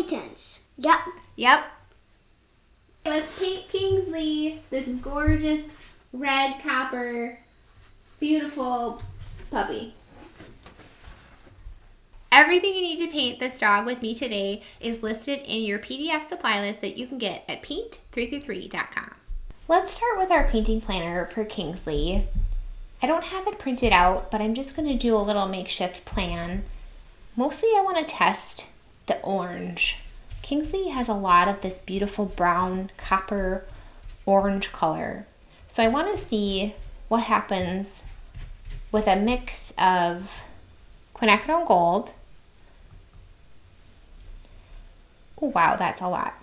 intense. Yep. Yep. Let's paint Kingsley, this gorgeous red copper, beautiful puppy. Everything you need to paint this dog with me today is listed in your PDF supply list that you can get at paint333.com. Let's start with our painting planner for Kingsley. I don't have it printed out, but I'm just going to do a little makeshift plan. Mostly I want to test the orange. Kingsley has a lot of this beautiful brown, copper, orange color. So I want to see what happens with a mix of quinacridone gold. Oh, wow, that's a lot.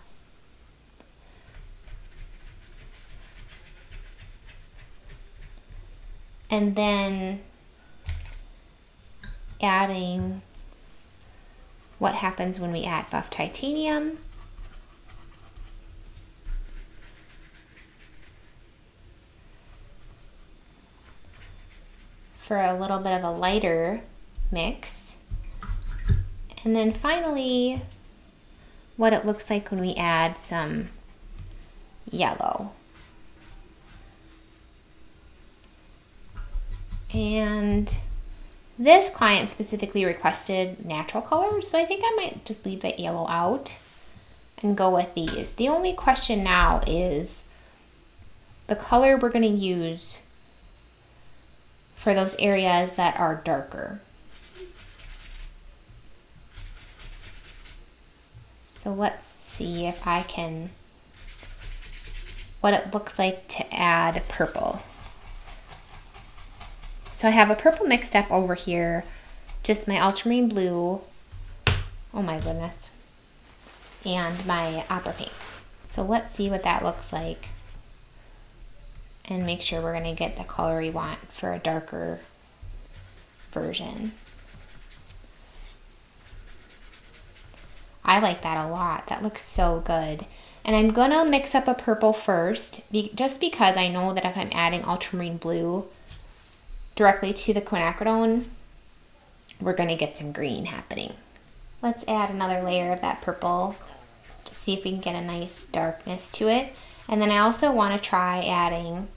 And then adding what happens when we add buff titanium. For a little bit of a lighter mix. And then finally, what it looks like when we add some yellow. And this client specifically requested natural colors, so I think I might just leave that yellow out and go with these. The only question now is the color we're going to use for those areas that are darker. So let's see if I can, what it looks like to add purple. So I have a purple mixed up over here, just my ultramarine blue, oh my goodness, and my opera pink. So let's see what that looks like and make sure we're going to get the color we want for a darker version. I like that a lot. That looks so good. And I'm going to mix up a purple first, just because I know that if I'm adding ultramarine blue directly to the quinacridone, we're going to get some green happening. Let's add another layer of that purple to see if we can get a nice darkness to it. And then I also want to try adding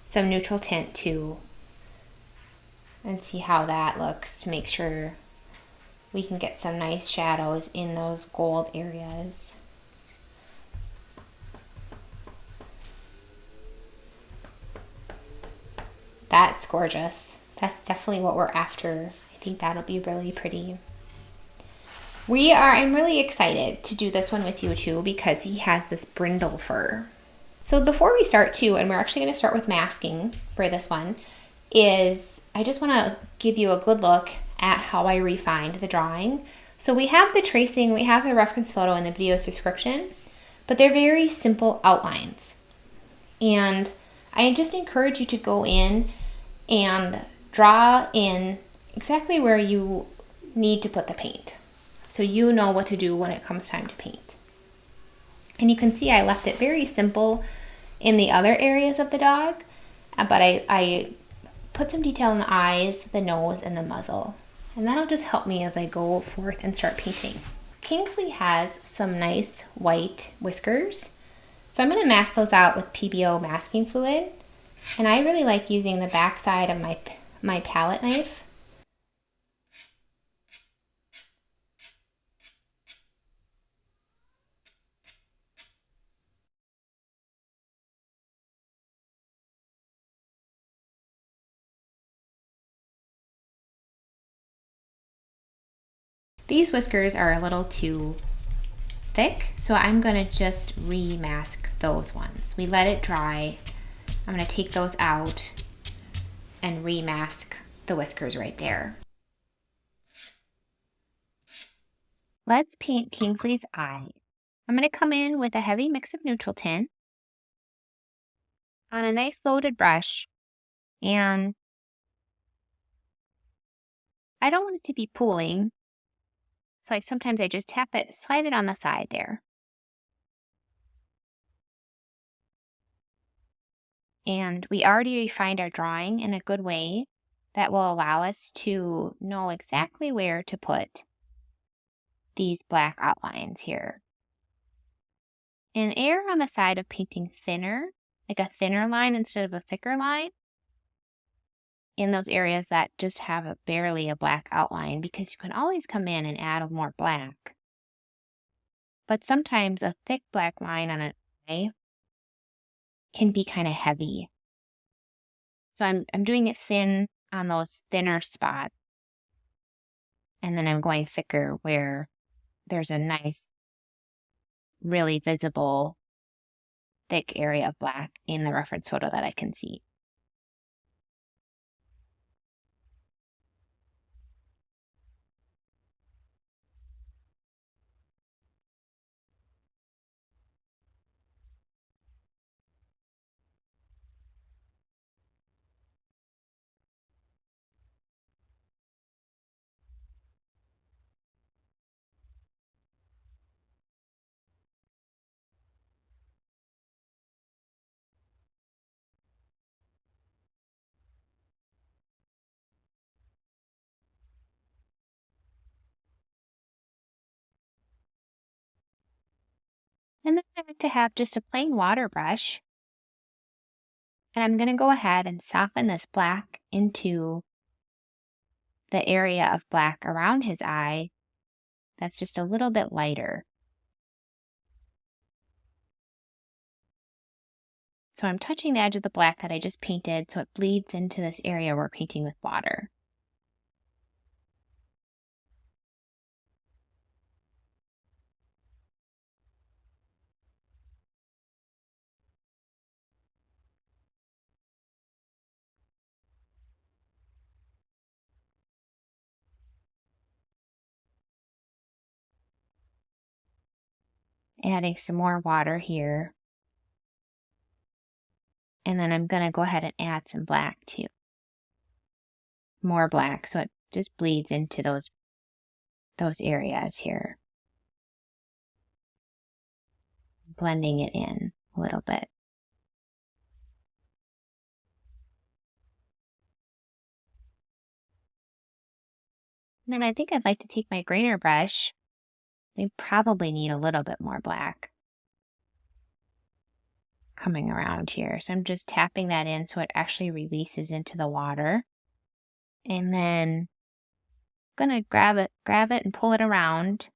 some neutral tint too, and see how that looks to make sure we can get some nice shadows in those gold areas. That's gorgeous. That's definitely what we're after. I think that'll be really pretty. I'm really excited to do this one with you too, because he has this brindle fur. So before we start too, and we're actually going to start with masking for this one, is I just want to give you a good look at how I refined the drawing. So we have the tracing, we have the reference photo in the video's description, but they're very simple outlines. And I just encourage you to go in and draw in exactly where you need to put the paint, so you know what to do when it comes time to paint. And you can see I left it very simple in the other areas of the dog, but I put some detail in the eyes, the nose, and the muzzle. And that'll just help me as I go forth and start painting. Kingsley has some nice white whiskers, so I'm going to mask those out with PBO masking fluid. And I really like using the back side of my palette knife. These whiskers are a little too thick, so I'm going to just remask those ones. We let it dry. I'm going to take those out and remask the whiskers right there. Let's paint Kingsley's eye. I'm going to come in with a heavy mix of neutral tint on a nice loaded brush, and I don't want it to be pooling, so sometimes I just tap it, slide it on the side there. And we already refined our drawing in a good way that will allow us to know exactly where to put these black outlines here. And err on the side of painting thinner, like a thinner line instead of a thicker line, in those areas that just have barely a black outline, because you can always come in and add more black. But sometimes a thick black line on an eye can be kind of heavy. So I'm doing it thin on those thinner spots. And then I'm going thicker where there's a nice, really visible, thick area of black in the reference photo that I can see. And then I like to have just a plain water brush. And I'm going to go ahead and soften this black into the area of black around his eye that's just a little bit lighter. So I'm touching the edge of the black that I just painted so it bleeds into this area we're painting with water. Adding some more water here. And then I'm going to go ahead and add some black too. More black so it just bleeds into those areas here. Blending it in a little bit. And then I think I'd like to take my grainer brush. I probably need a little bit more black coming around here. So I'm just tapping that in so it actually releases into the water. And then I'm gonna grab it and pull it around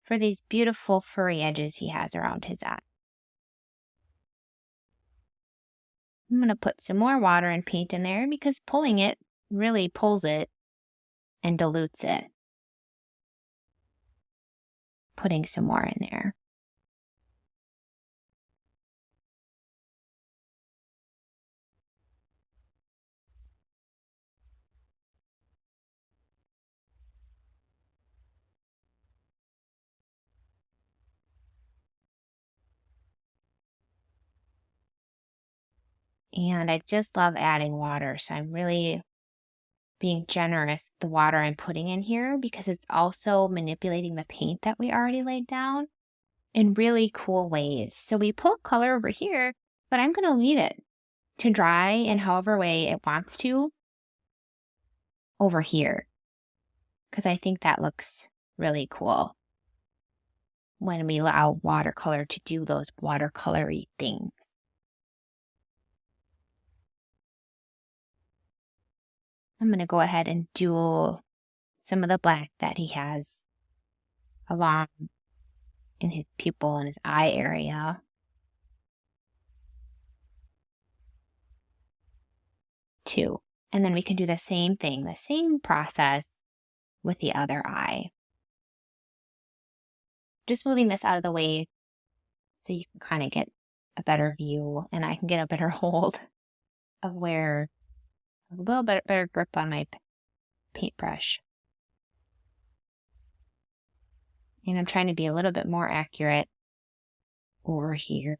for these beautiful furry edges he has around his eye. I'm gonna put some more water and paint in there because pulling it really pulls it and dilutes it. Putting some more in there. And I just love adding water, so I'm really being generous with the water I'm putting in here because it's also manipulating the paint that we already laid down in really cool ways. So we put color over here, but I'm going to leave it to dry in however way it wants to over here because I think that looks really cool when we allow watercolor to do those watercolory things. I'm going to go ahead and do some of the black that he has along in his pupil and his eye area. Too. And then we can do the same thing, the same process with the other eye. Just moving this out of the way so you can kind of get a better view and I can get a better hold of where a little bit better grip on my paintbrush. And I'm trying to be a little bit more accurate over here.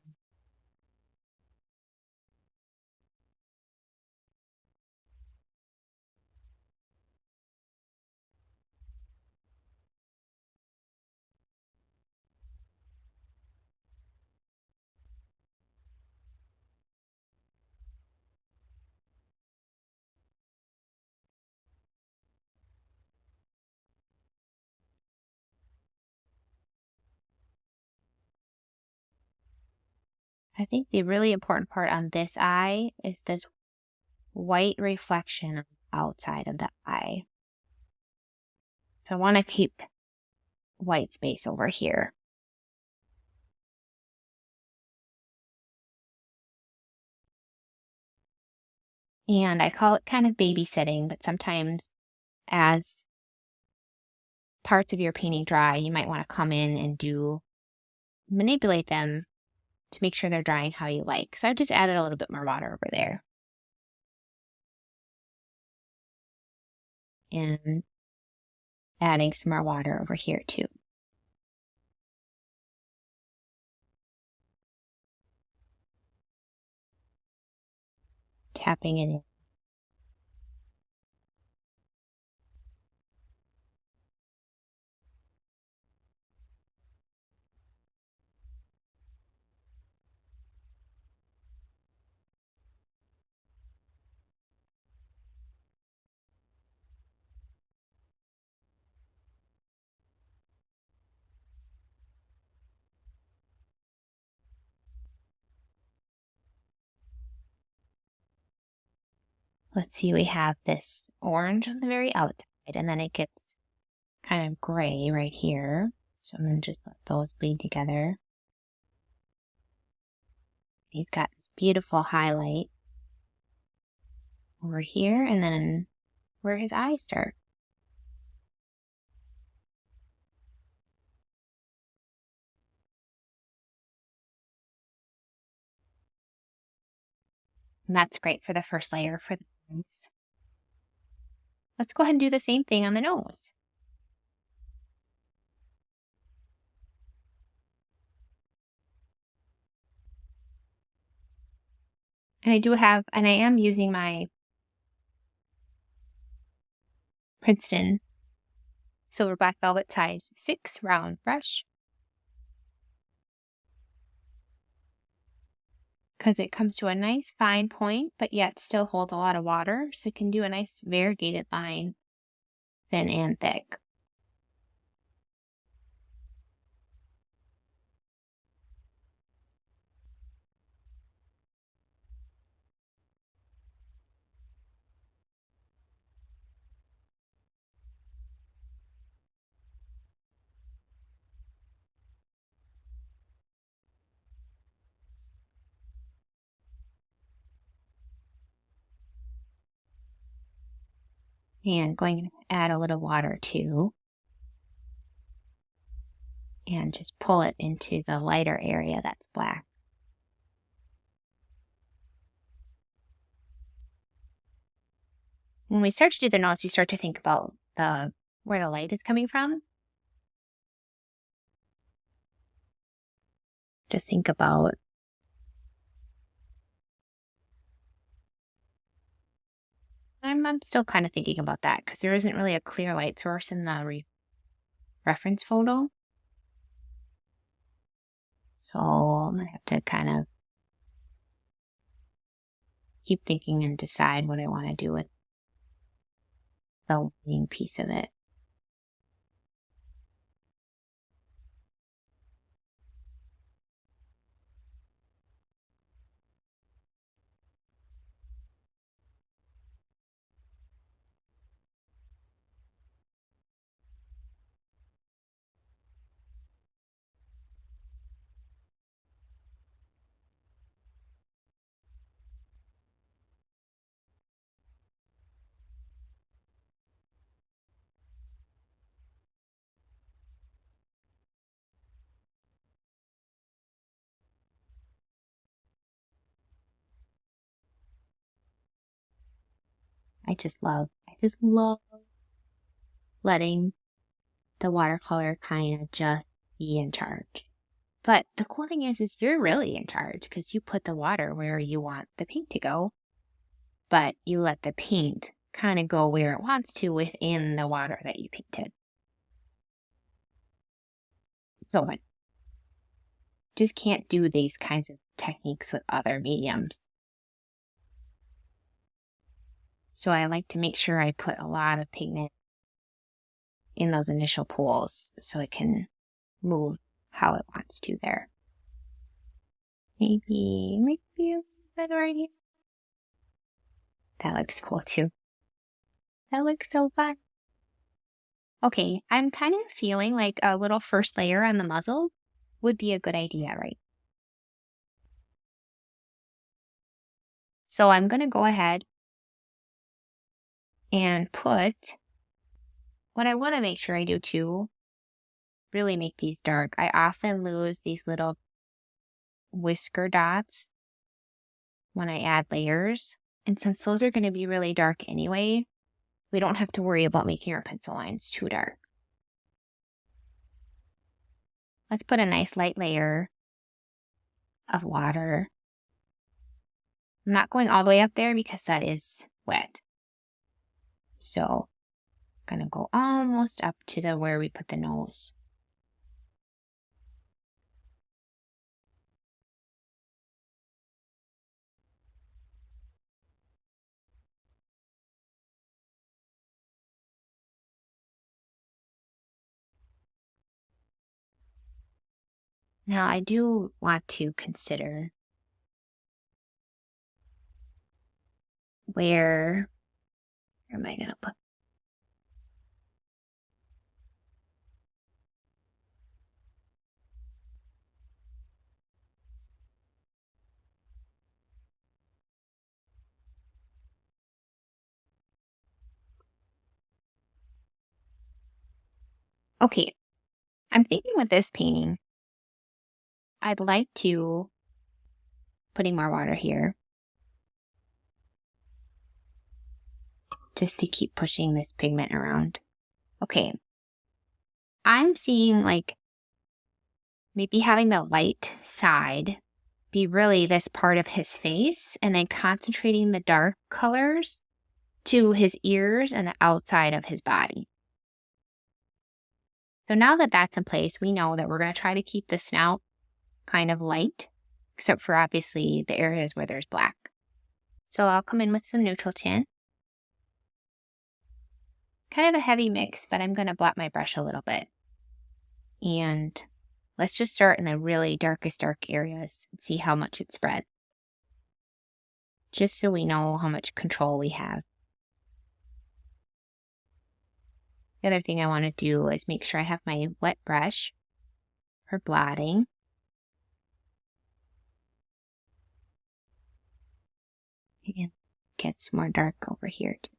I think the really important part on this eye is this white reflection on the outside of the eye. So I want to keep white space over here. And I call it kind of babysitting, but sometimes as parts of your painting dry, you might want to come in and manipulate them to make sure they're drying how you like. So I've just added a little bit more water over there. And adding some more water over here too. Tapping it in. Let's see, we have this orange on the very outside, and then it gets kind of gray right here. So I'm going to just let those bleed together. He's got this beautiful highlight over here, and then where his eyes start. And that's great for the first layer for the eyes. Let's go ahead and do the same thing on the nose. And I am using my Princeton Silver Black Velvet size 6 round brush, because it comes to a nice fine point, but yet still holds a lot of water, so it can do a nice variegated line, thin and thick. And going to add a little water too. And just pull it into the lighter area that's black. When we start to do the nose, we start to think about where the light is coming from. Just think about I'm still kind of thinking about that because there isn't really a clear light source in the reference photo. So I'm going to have to kind of keep thinking and decide what I want to do with the main piece of it. I just love letting the watercolor kind of just be in charge. But the cool thing is you're really in charge because you put the water where you want the paint to go, but you let the paint kind of go where it wants to within the water that you painted. So I just can't do these kinds of techniques with other mediums. So I like to make sure I put a lot of pigment in those initial pools so it can move how it wants to there. Maybe a little bit right here. That looks cool too. That looks so fun. Okay, I'm kind of feeling like a little first layer on the muzzle would be a good idea, right? So I'm going to go ahead and put, what I want to make sure I do too, really make these dark. I often lose these little whisker dots when I add layers. And since those are going to be really dark anyway, we don't have to worry about making our pencil lines too dark. Let's put a nice light layer of water. I'm not going all the way up there because that is wet. So I'm going to go almost up to the where we put the nose. Now I do want to consider where am I going to put? Okay, I'm thinking with this painting, I'd like to putting more water here just to keep pushing this pigment around. Okay, I'm seeing like maybe having the light side be really this part of his face and then concentrating the dark colors to his ears and the outside of his body. So now that that's in place, we know that we're going to try to keep the snout kind of light, except for obviously the areas where there's black. So I'll come in with some neutral tint. Kind of a heavy mix, but I'm going to blot my brush a little bit. And let's just start in the really darkest dark areas and see how much it spreads. Just so we know how much control we have. The other thing I want to do is make sure I have my wet brush for blotting. And get some more dark over here too.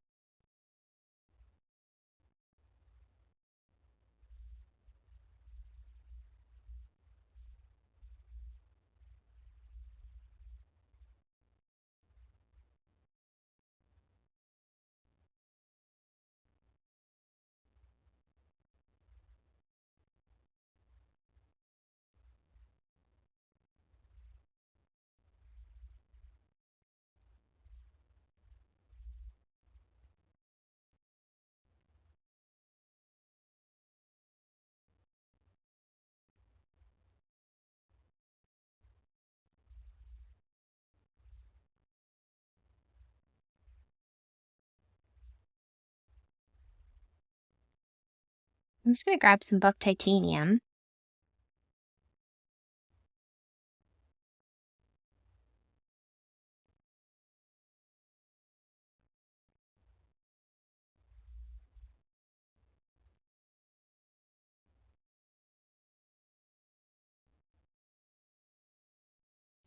I'm just going to grab some buff titanium.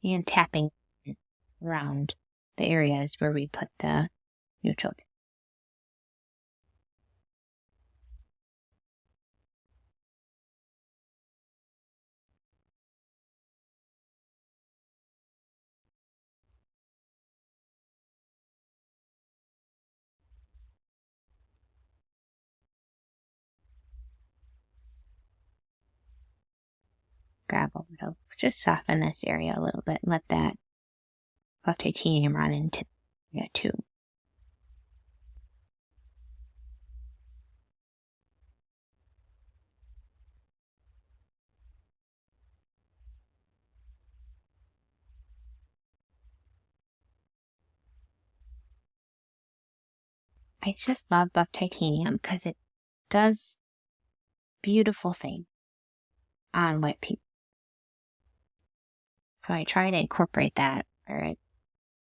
And tapping around the areas where we put the neutral tint. Grab a little, just soften this area a little bit. Let that buff titanium run into it too. I just love buff titanium because it does beautiful things on wet paper. So I try to incorporate that where it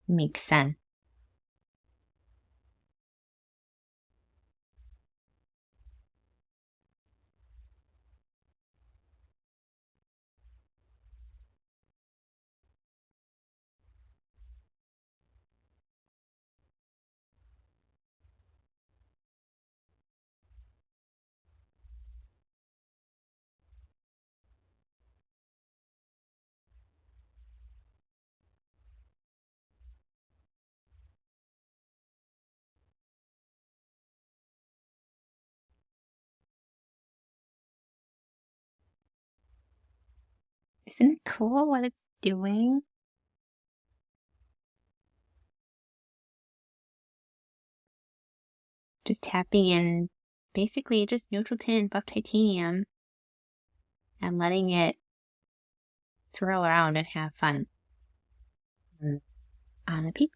makes sense. Isn't it cool what it's doing? Just tapping in basically just neutral tint buff titanium and letting it swirl around and have fun on a peak.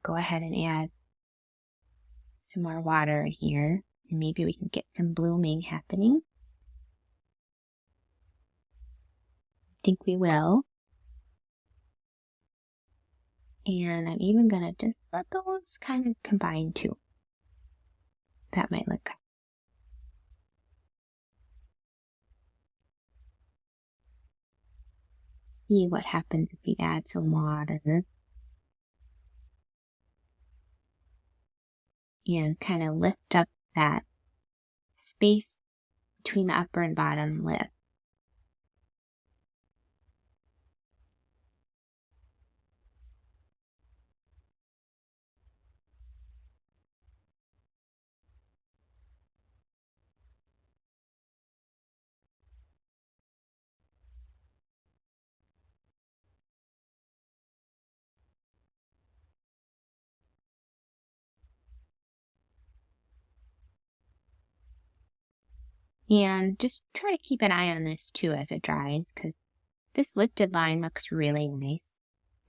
Go ahead and add some more water in here, and maybe we can get some blooming happening. I think we will. And I'm even gonna just let those kind of combine too. That might look good. See what happens if we add some water. And kind of lift up that space between the upper and bottom lip. And just try to keep an eye on this too as it dries, because this lifted line looks really nice,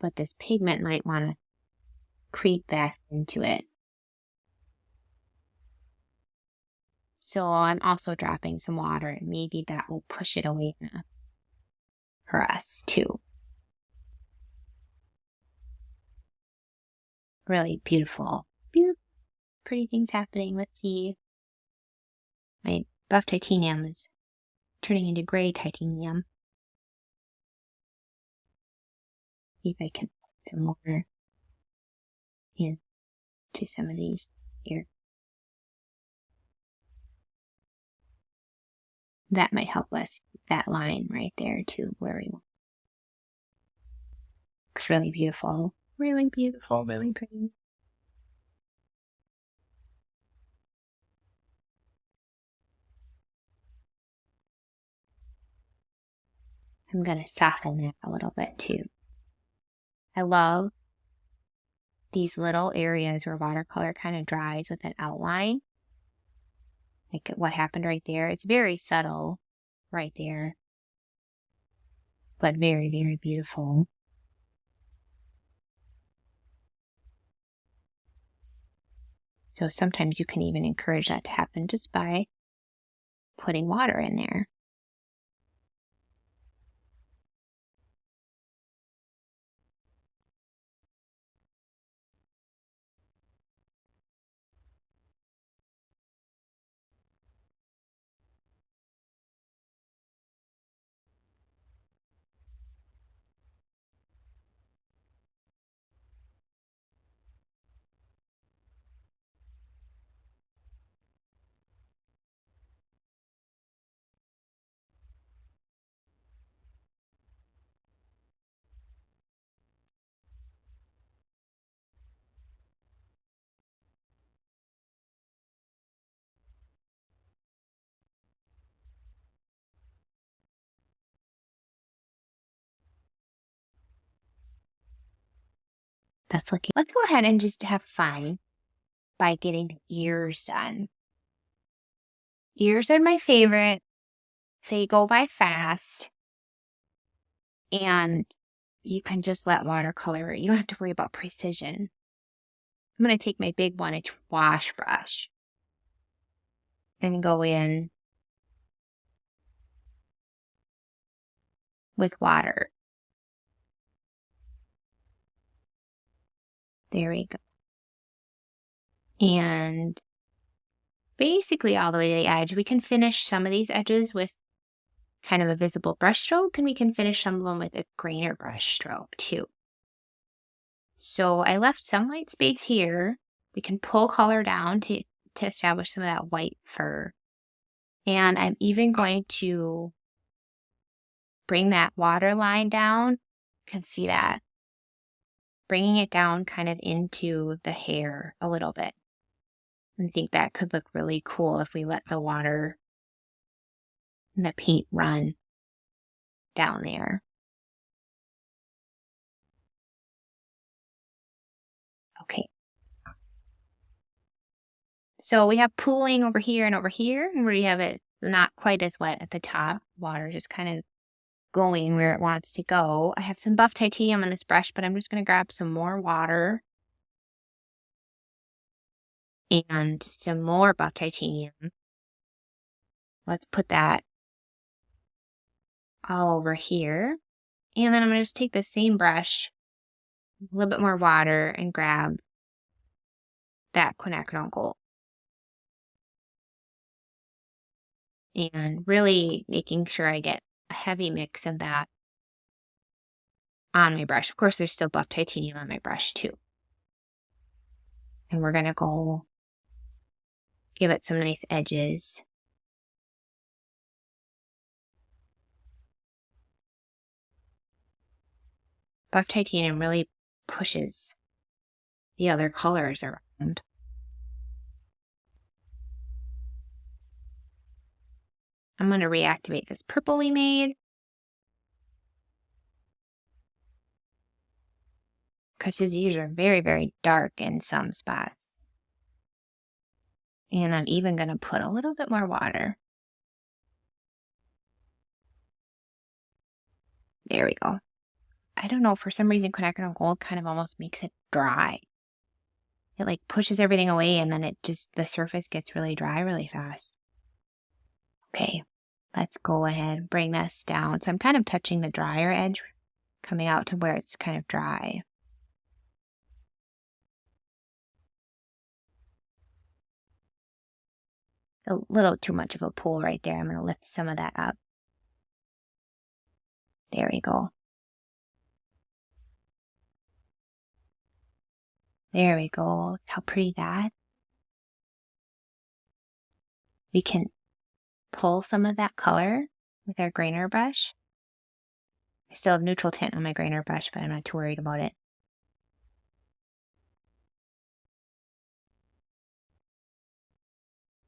but this pigment might want to creep back into it. So I'm also dropping some water, and maybe that will push it away enough for us too. Really beautiful, beautiful, pretty things happening. Let's see. My buff titanium is turning into gray titanium. See if I can put some more into some of these here. That might help us keep that line right there to where we want. Looks really beautiful. Really beautiful, really pretty. I'm going to soften that a little bit too. I love these little areas where watercolor kind of dries with an outline. Like what happened right there. It's very subtle right there, but very, very beautiful. So sometimes you can even encourage that to happen just by putting water in there. That's looking. Let's go ahead and just have fun by getting the ears done. Ears are my favorite They go by fast, and you can just let watercolor. You don't have to worry about precision. I'm going to take my big 1-inch wash brush and go in with water. There we go. And basically all the way to the edge. We can finish some of these edges with kind of a visible brush stroke, and we can finish some of them with a grainer brush stroke too. So I left some white space here. We can pull color down to establish some of that white fur. And I'm even going to bring that water line down. You can see that. Bringing it down kind of into the hair a little bit. I think that could look really cool if we let the water and the paint run down there. Okay. So we have pooling over here, and where you have it not quite as wet at the top. Water just kind of going where it wants to go. I have some buff titanium on this brush, but I'm just going to grab some more water and some more buff titanium. Let's put that all over here. And then I'm going to just take the same brush, a little bit more water, and grab that quinacridone gold. And really making sure I get a heavy mix of that on my brush. Of course, there's still buff titanium on my brush too. And we're going to go give it some nice edges. Buff titanium really pushes the other colors around. I'm going to reactivate this purple we made, because these are very, very dark in some spots. And I'm even going to put a little bit more water. There we go. I don't know, for some reason quinacridone gold kind of almost makes it dry. It like pushes everything away, and then the surface gets really dry really fast. Okay, let's go ahead and bring this down. So I'm kind of touching the drier edge, coming out to where it's kind of dry. A little too much of a pull right there. I'm going to lift some of that up. There we go. There we go. Look how pretty that. We can pull some of that color with our grainer brush. I still have neutral tint on my grainer brush, but I'm not too worried about it.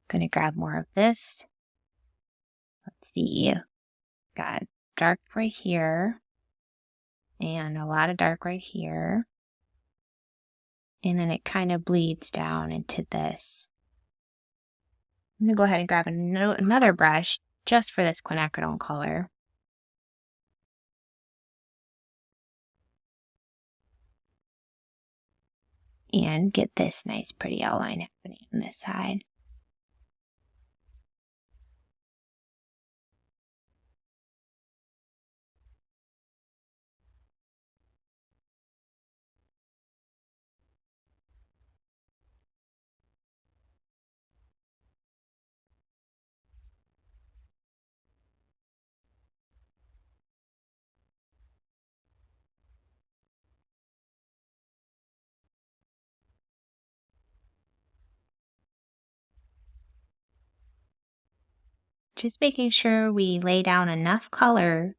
Gonna grab more of this. Let's see. Got dark right here. And a lot of dark right here. And then it kind of bleeds down into this. I'm going to go ahead and grab another brush just for this quinacridone color. And get this nice pretty outline happening on this side. Just making sure we lay down enough color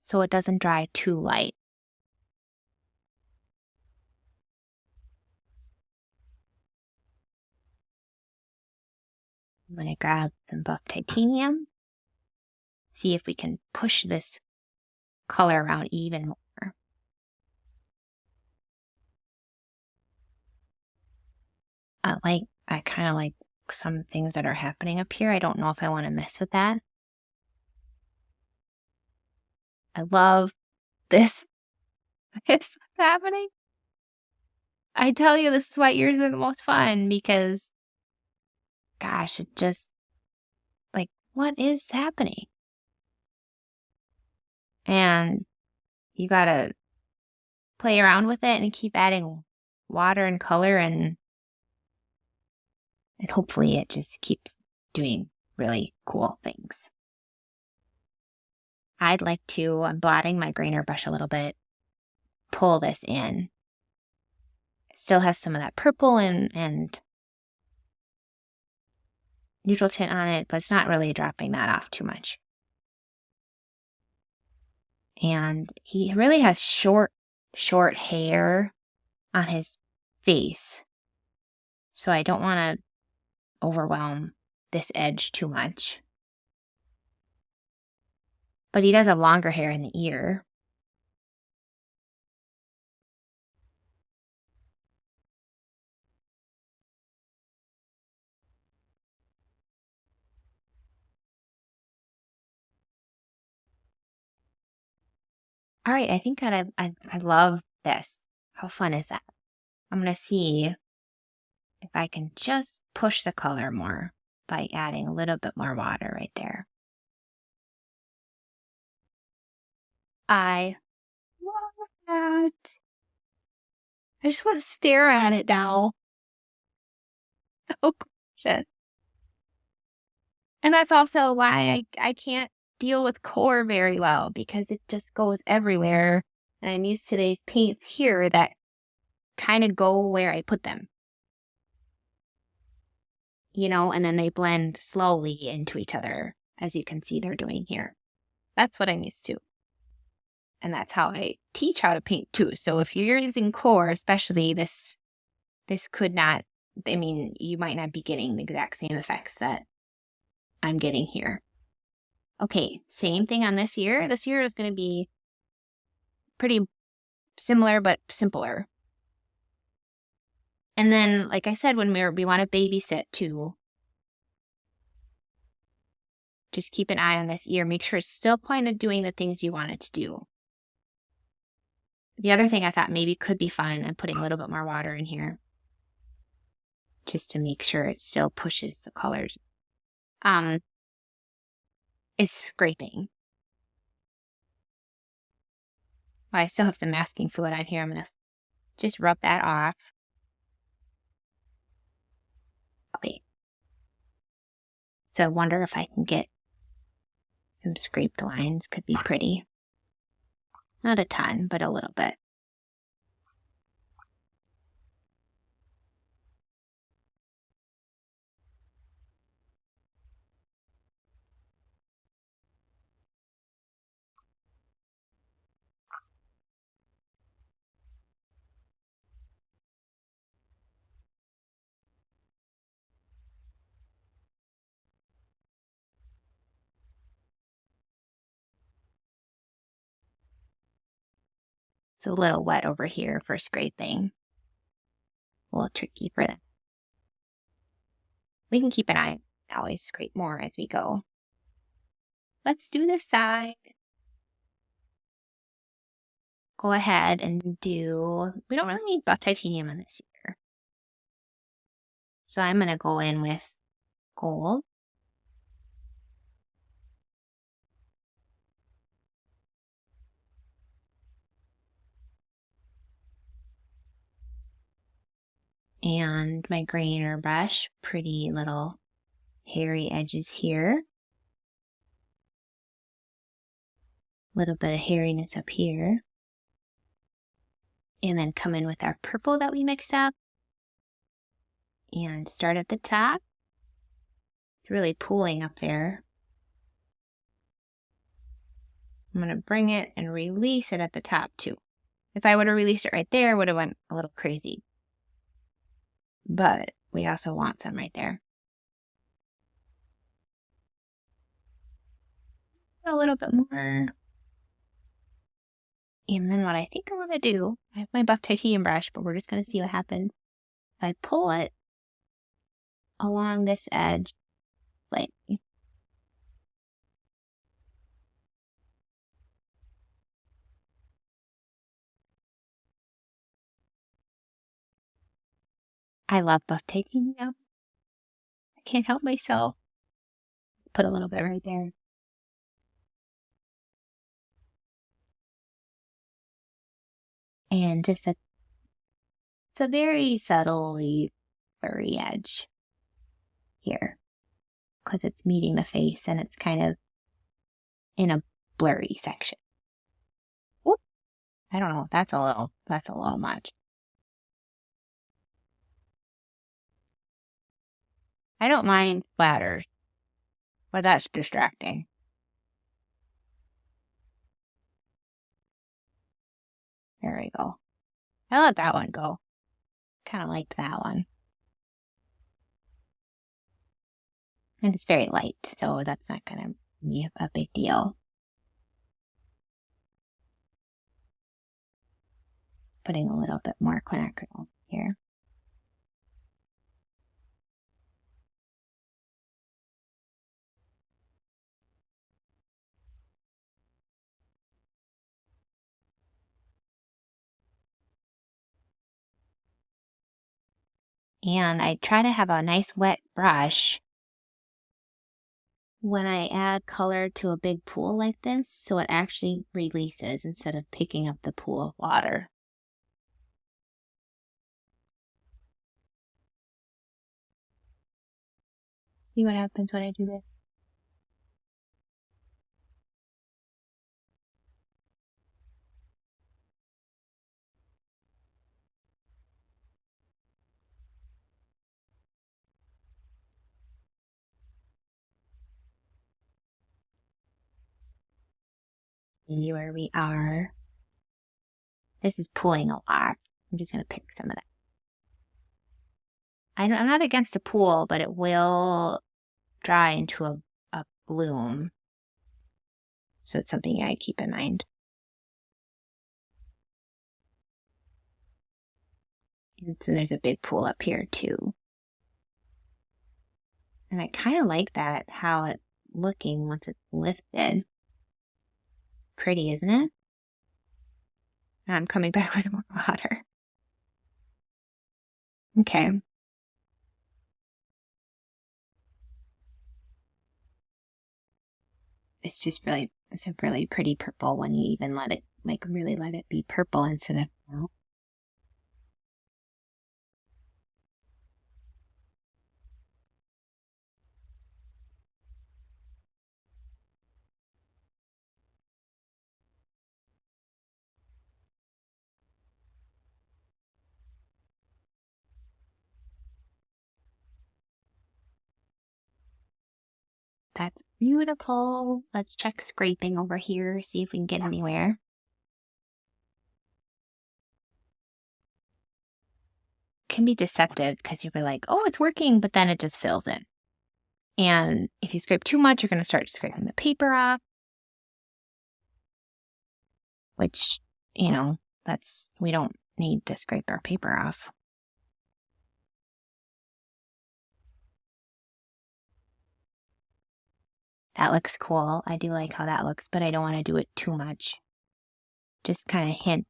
so it doesn't dry too light. I'm going to grab some buff titanium, see if we can push this color around even more. I kind of like some things that are happening up here. I don't know if I want to mess with that. I love this. It's happening. I tell you, this is why ears are the most fun because, gosh, it just, like, what is happening? And you gotta play around with it and keep adding water and color, and hopefully it just keeps doing really cool things. I'd like to, I'm blotting my grainer brush a little bit, pull this in. It still has some of that purple and neutral tint on it, but it's not really dropping that off too much. And he really has short hair on his face. So I don't want to overwhelm this edge too much. But he does have longer hair in the ear. All right, I think that I love this. How fun is that? I'm going to see if I can just push the color more by adding a little bit more water right there. I love that. I just want to stare at it now. So gorgeous. And that's also why I can't deal with core very well, because it just goes everywhere. And I'm used to these paints here that kind of go where I put them. You know, and then they blend slowly into each other, as you can see they're doing here. That's what I'm used to. And that's how I teach how to paint too. So if you're using core, especially this could not, I mean, you might not be getting the exact same effects that I'm getting here. Okay, same thing on this ear. This ear is going to be pretty similar, but simpler. And then, like I said, when we want to babysit too, just keep an eye on this ear. Make sure it's still pointed at doing the things you want it to do. The other thing I thought maybe could be fun, I'm putting a little bit more water in here, just to make sure it still pushes the colors, is scraping. Well, I still have some masking fluid on here. I'm going to just rub that off. Okay. So I wonder if I can get some scraped lines. Could be pretty. Not a ton, but a little bit. It's a little wet over here for scraping. A little tricky for that. We can keep an eye and always scrape more as we go. Let's do this side. Go ahead and do, we don't really need buff titanium on this ear. So I'm going to go in with gold. And my grainer brush, pretty little hairy edges here. Little bit of hairiness up here. And then come in with our purple that we mixed up. And start at the top. It's really pooling up there. I'm going to bring it and release it at the top too. If I would have released it right there, it would have went a little crazy. But we also want some right there. A little bit more. And then what I think I want to do, I have my buff titanium brush, but we're just going to see what happens. If I pull it, along this edge lightly. I love buff taking now. I can't help myself. Put a little bit right there. And just it's a very subtly blurry edge here because it's meeting the face and it's kind of in a blurry section. Whoop. I don't know. That's a little much. I don't mind splatters, but that's distracting. There we go. I let that one go. Kind of liked that one. And it's very light, so that's not going to be a big deal. Putting a little bit more quinacridone here. And I try to have a nice wet brush when I add color to a big pool like this, so it actually releases instead of picking up the pool of water. See what happens when I do this? See where we are. This is pooling a lot. I'm just going to pick some of that. I'm not against a pool, but it will dry into a bloom. So it's something I keep in mind. And so there's a big pool up here too. And I kind of like that, how it's looking once it's lifted. Pretty, isn't it? I'm coming back with more water. Okay. It's a really pretty purple when you even let it, really let it be purple instead of brown. That's beautiful. Let's check scraping over here, see if we can get anywhere. Can be deceptive because you'll be like, oh, it's working, but then it just fills in. And if you scrape too much, you're going to start scraping the paper off, which, we don't need to scrape our paper off. That looks cool. I do like how that looks, but I don't want to do it too much. Just kind of hint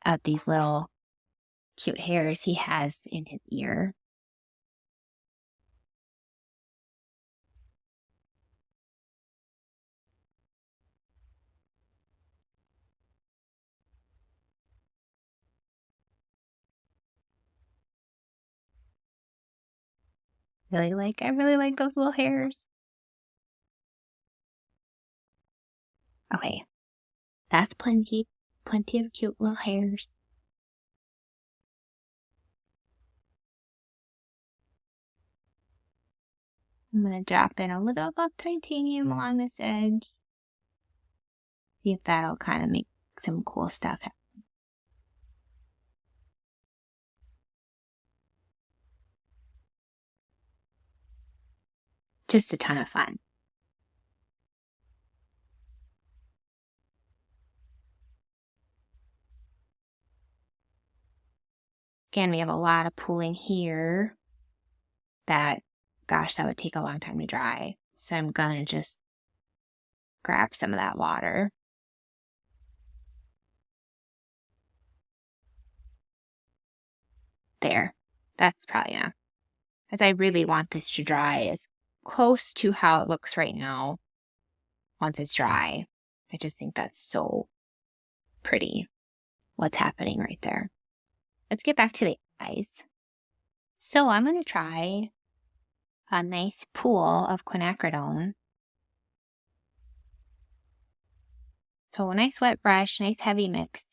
at these little cute hairs he has in his ear. I really like those little hairs. Okay. That's plenty of cute little hairs. I'm going to drop in a little buff titanium along this edge. See if that'll kind of make some cool stuff happen. Just a ton of fun. Again, we have a lot of pooling here that gosh, that would take a long time to dry. So I'm gonna just grab some of that water. There, that's probably enough. As I really want this to dry as close to how it looks right now once it's dry. I just think that's so pretty, what's happening right there. Let's get back to the eyes. So I'm going to try a nice pool of quinacridone. So a nice wet brush, nice heavy mix.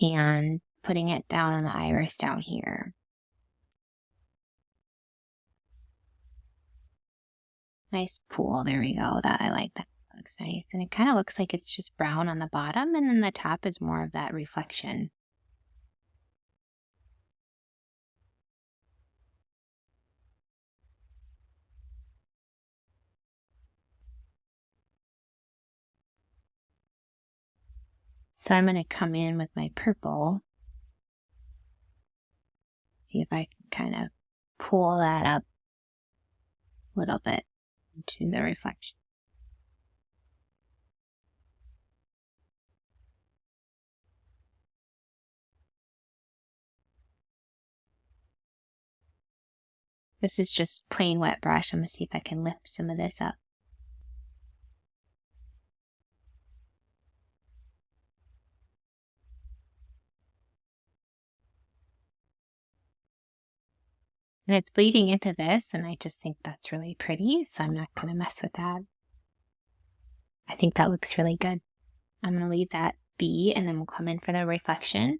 And putting it down on the iris down here. Nice pool, there we go. That I like that. Looks nice. And it kind of looks like it's just brown on the bottom, and then the top is more of that reflection. So I'm going to come in with my purple. See if I can kind of pull that up a little bit into the reflection. This is just plain wet brush. I'm going to see if I can lift some of this up. And it's bleeding into this, and I just think that's really pretty, so I'm not going to mess with that. I think that looks really good. I'm going to leave that be, and then we'll come in for the reflection.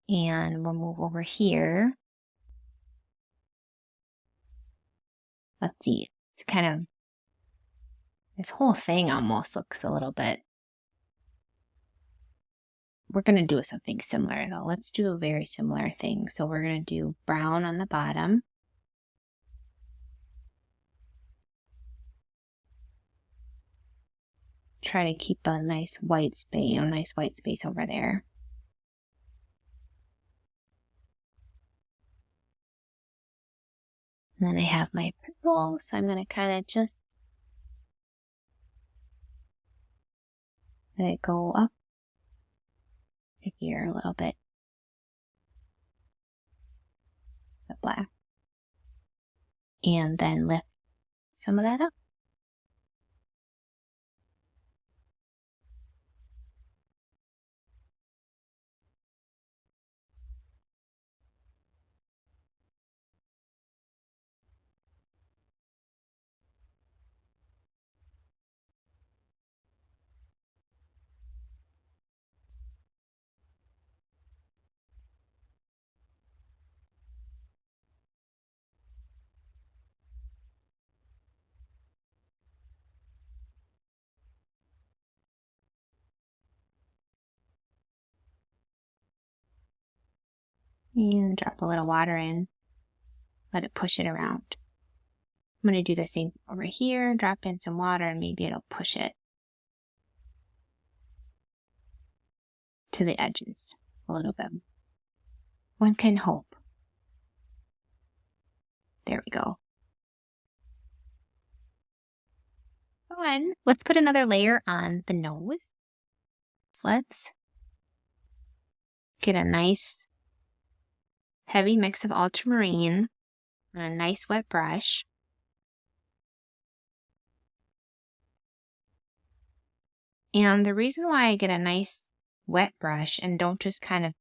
And we'll move over here. Let's see. It's kind of, this whole thing almost looks a little bit. We're going to do something similar though. Let's do a very similar thing. So we're going to do brown on the bottom. Try to keep a nice white space over there. And then I have my purple, so I'm going to kind of just let it go up to here a little bit. The black. And then lift some of that up. And drop a little water in. Let it push it around. I'm going to do the same over here. Drop in some water and maybe it'll push it to the edges a little bit. One can hope. There we go. Fun. Let's put another layer on the nose. Let's get a nice heavy mix of ultramarine on a nice wet brush. And the reason why I get a nice wet brush and don't just kind of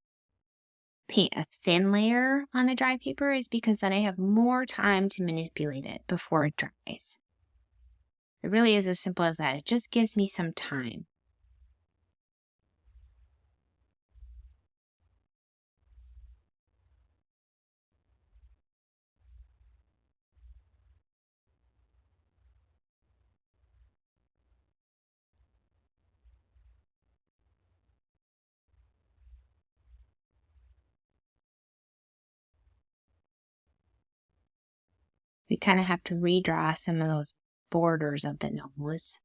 paint a thin layer on the dry paper is because then I have more time to manipulate it before it dries. It really is as simple as that. It just gives me some time. We kind of have to redraw some of those borders of the nose.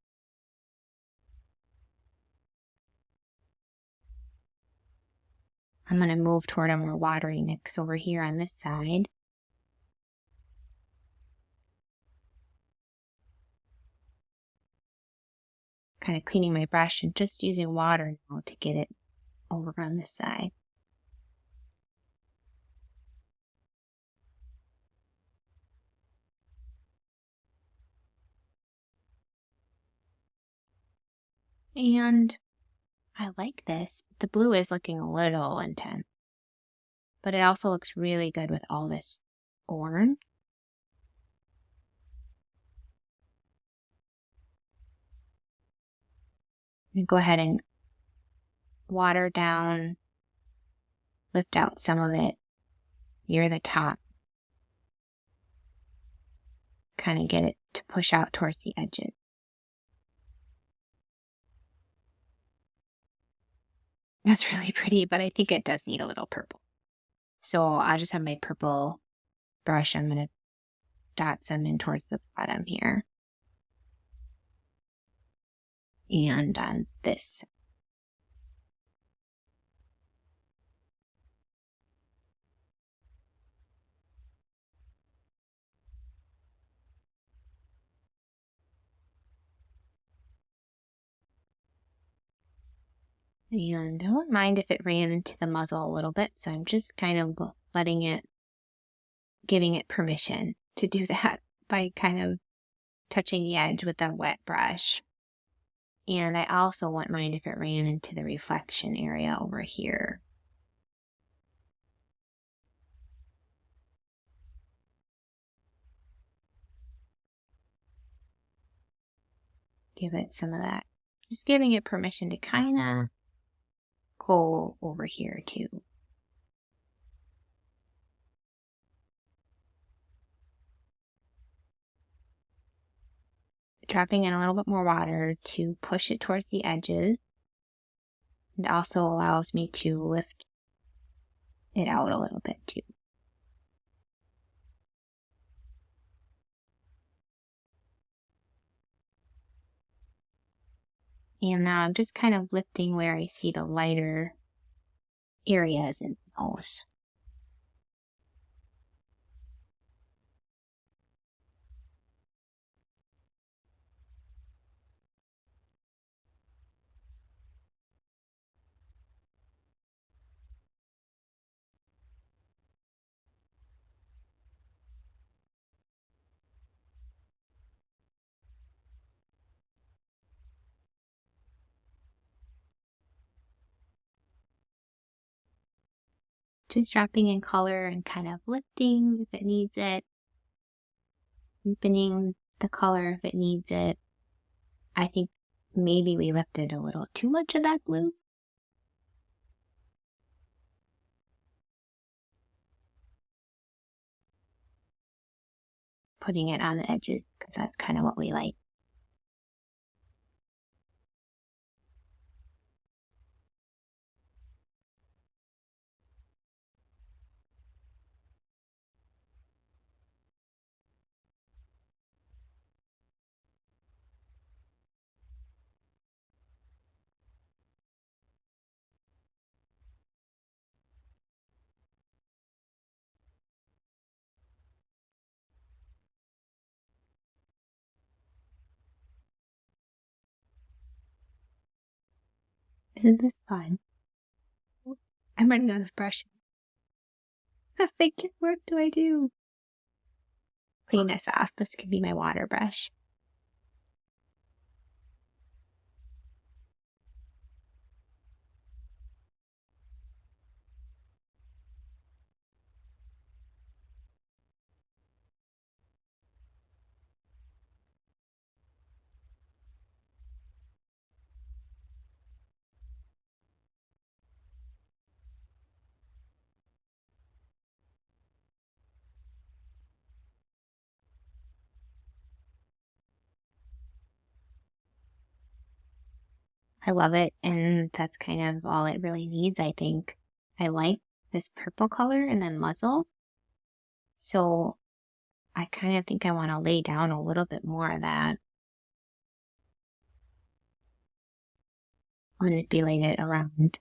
I'm going to move toward a more watery mix over here on this side. Kind of cleaning my brush and just using water now to get it over on this side. And I like this. The blue is looking a little intense, but it also looks really good with all this orange. And go ahead and water down, lift out some of it near the top. Kind of get it to push out towards the edges. That's really pretty, but I think it does need a little purple. So I'll just have my purple brush. I'm going to dot some in towards the bottom here. And on this. And I wouldn't mind if it ran into the muzzle a little bit, so I'm just kind of letting it, giving it permission to do that by kind of touching the edge with a wet brush. And I also wouldn't mind if it ran into the reflection area over here. Give it some of that. Just giving it permission to kind of go over here too. Dropping in a little bit more water to push it towards the edges. It also allows me to lift it out a little bit too. And now I'm just kind of lifting where I see the lighter areas in the nose. Just dropping in color and kind of lifting if it needs it. Deepening the color if it needs it. I think maybe we lifted a little too much of that blue. Putting it on the edges because that's kind of what we like. Isn't this fun? I'm running out of brushing. I'm thinking, what do I do? Clean this off. This could be my water brush. I love it, and that's kind of all it really needs, I think. I like this purple color and then muzzle, so I kind of think I want to lay down a little bit more of that. Manipulate it around.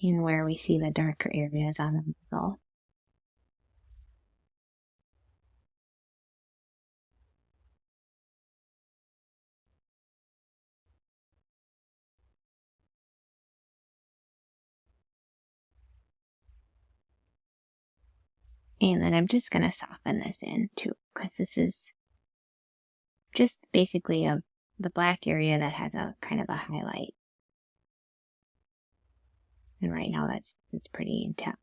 in where we see the darker areas on the muzzle. And then I'm just going to soften this in too, because this is just basically the black area that has a kind of a highlight. And right now it's pretty intense.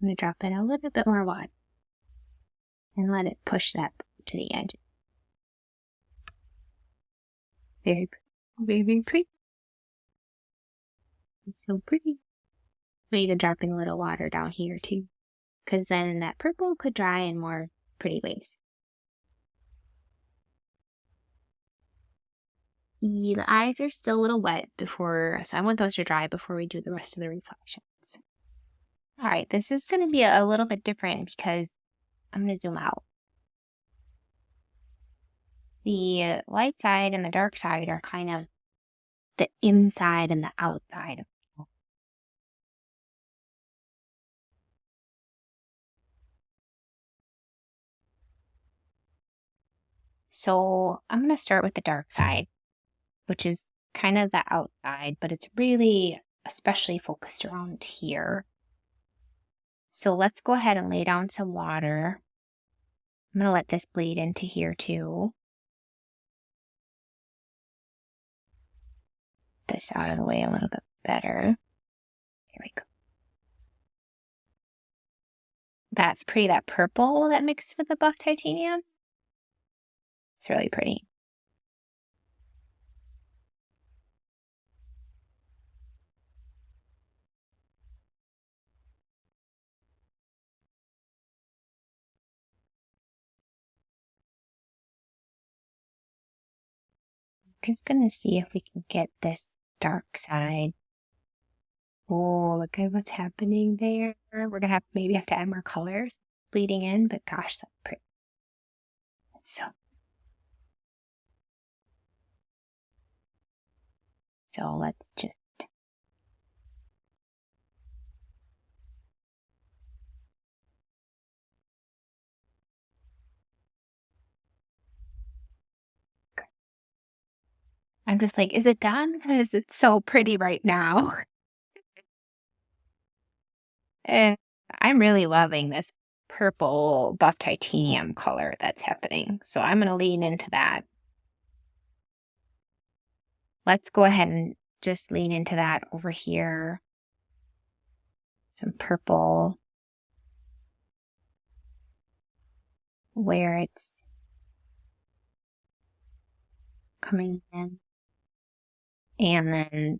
I'm going to drop in a little bit more water and let it push that to the edge. Very, very, very pretty. It's so pretty. I'm even dropping a little water down here too, because then that purple could dry in more pretty ways. The eyes are still a little wet so I want those to dry before we do the rest of the reflections. All right, this is going to be a little bit different because I'm going to zoom out. The light side and the dark side are kind of the inside and the outside. So I'm going to start with the dark side, which is kind of the outside, but it's really especially focused around here. So let's go ahead and lay down some water. I'm going to let this bleed into here too. This out of the way a little bit better. There we go. That's pretty, that purple that mixed with the buff titanium. It's really pretty. I'm just going to see if we can get this dark side. Oh, look at what's happening there. We're going to maybe have to add more colors bleeding in, but gosh, that's pretty. So let's just I'm just like, is it done? Because it's so pretty right now. And I'm really loving this purple buff titanium color that's happening. So I'm going to lean into that. Let's go ahead and just lean into that over here. Some purple where it's coming in. And then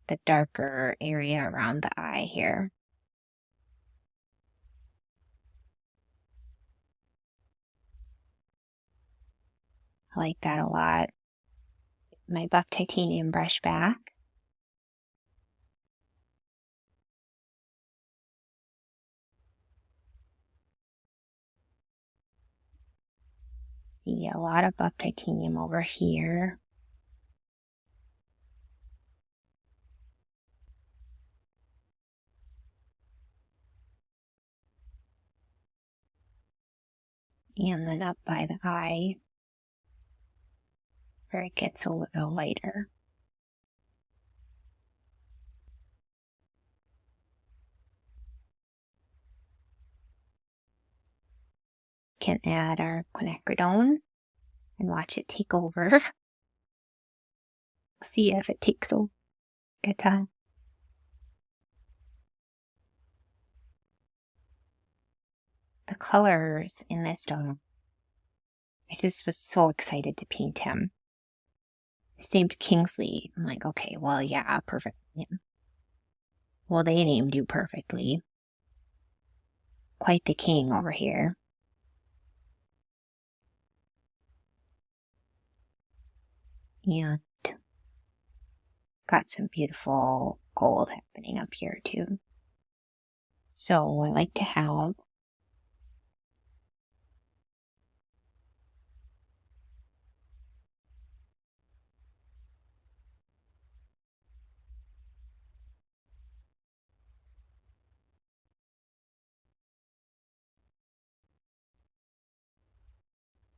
the darker area around the eye here. I like that a lot. My buff titanium brush back. See a lot of buff titanium over here. And then up by the eye, where it gets a little lighter. Can add our quinacridone and watch it take over. See if it takes over. Good time. The colors in this dog. I just was so excited to paint him. His name's Kingsley. I'm like, okay, well, yeah, perfect. Yeah. Well, they named you perfectly. Quite the king over here. And got some beautiful gold happening up here too. So I like to have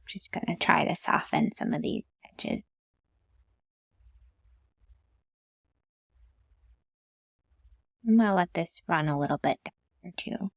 just going to try to soften some of these edges. I'm going to let this run a little bit darker too.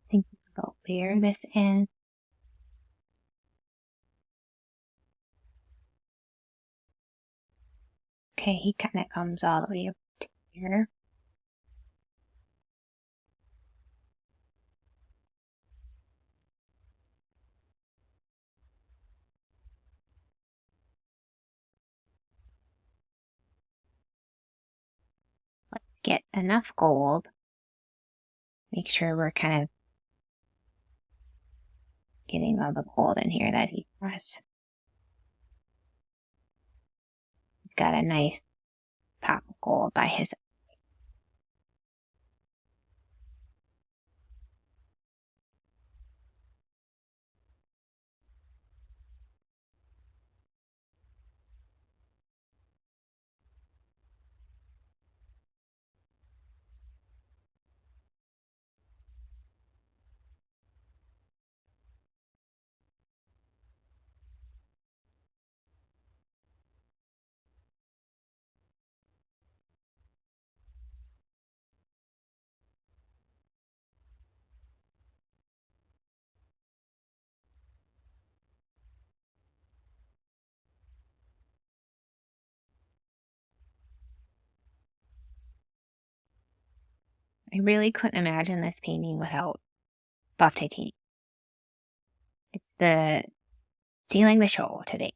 I think we'll layer this in. Okay, he kind of comes all the way up to here. Let's get enough gold. Make sure we're kind of getting all the gold in here that he has. He's got a nice pop of gold by his. I really couldn't imagine this painting without buff titanium. It's the stealing the show today.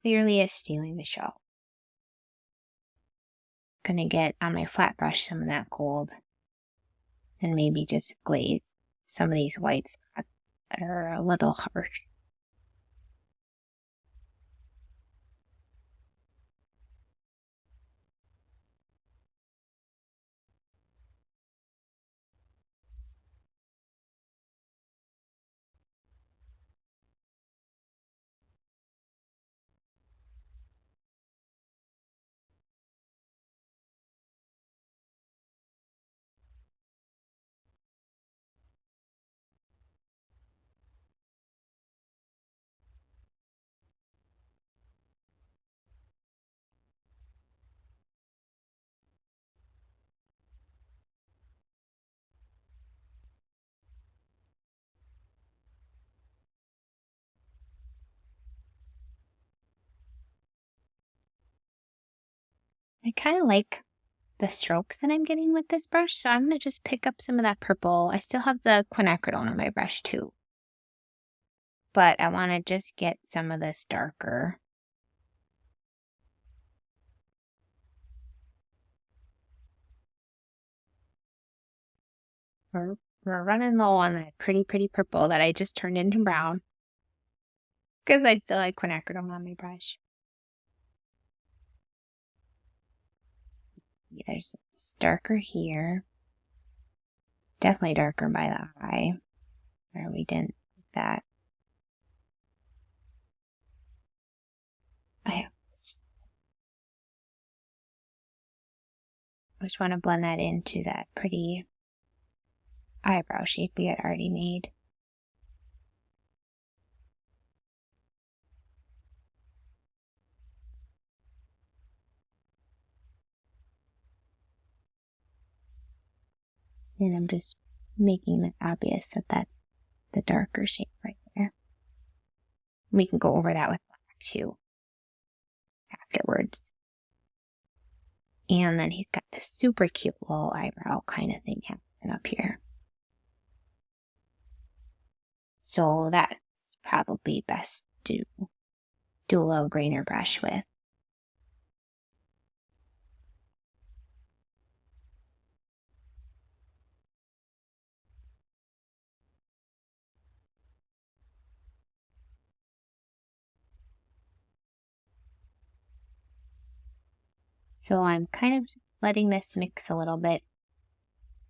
Clearly is stealing the show. Gonna get on my flat brush some of that gold and maybe just glaze some of these white spots that are a little harsh. I kind of like the strokes that I'm getting with this brush, so I'm going to just pick up some of that purple. I still have the quinacridone on my brush too, but I want to just get some of this darker. We're running low on that pretty purple that I just turned into brown because I still like quinacridone on my brush. There's darker here. Definitely darker by the eye, where we didn't like that. I just want to blend that into that pretty eyebrow shape we had already made. And I'm just making it obvious that that's the darker shape right there. We can go over that with black. too afterwards. And then he's got this super cute little eyebrow kind of thing happening up here. So that's probably best to do a little grainer brush with. So I'm kind of letting this mix a little bit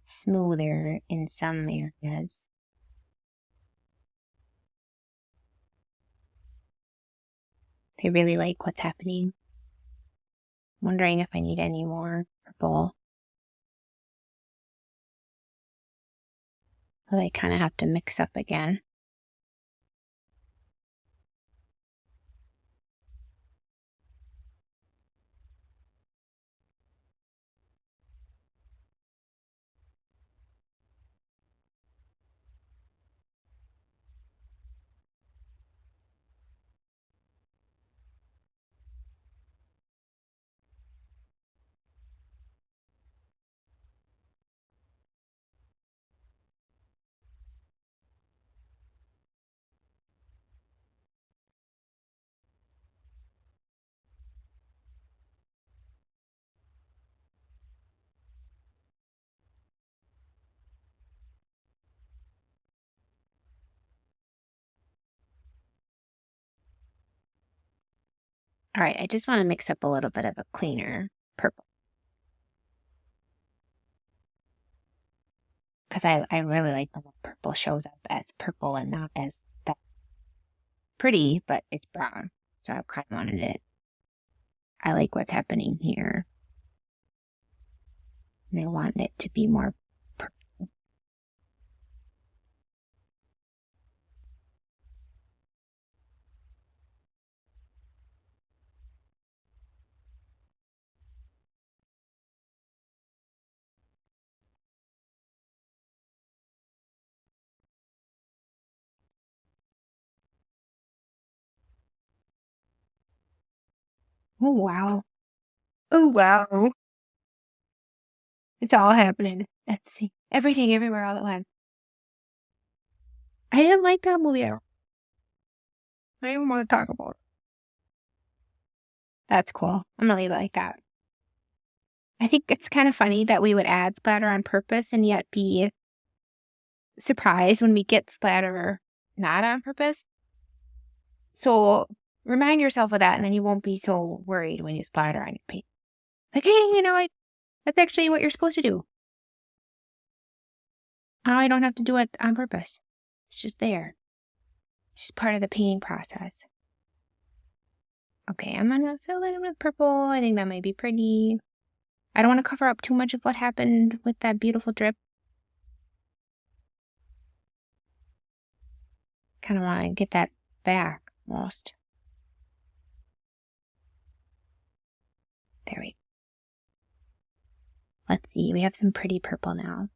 smoother in some areas. I really like what's happening. I'm wondering if I need any more purple. But I kind of have to mix up again. All right, I just want to mix up a little bit of a cleaner purple. Because I really like when the purple shows up as purple and not as that pretty, but it's brown. So I kind of wanted it. I like what's happening here. And I want it to be more purple. Oh, wow. Oh, wow. It's all happening. Let's see. Everything, everywhere, all at once. I didn't like that movie at all. I don't even want to talk about it. That's cool. I'm going to leave it like that. I think it's kind of funny that we would add splatter on purpose and yet be surprised when we get splatter not on purpose. So remind yourself of that, and then you won't be so worried when you splatter on your paint. Like, hey, that's actually what you're supposed to do. Now I don't have to do it on purpose. It's just there. It's just part of the painting process. Okay, I'm gonna fill it in with purple. I think that might be pretty. I don't want to cover up too much of what happened with that beautiful drip. Kind of want to get that back almost. There we go. Let's see, we have some pretty purple now.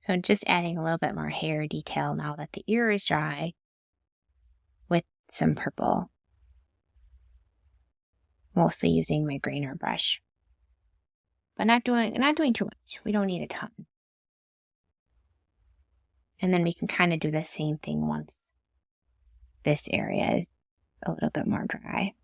So just adding a little bit more hair detail now that the ear is dry with some purple. Mostly using my grainer brush. But not doing too much. We don't need a ton. And then we can kind of do the same thing once this area is a little bit more dry.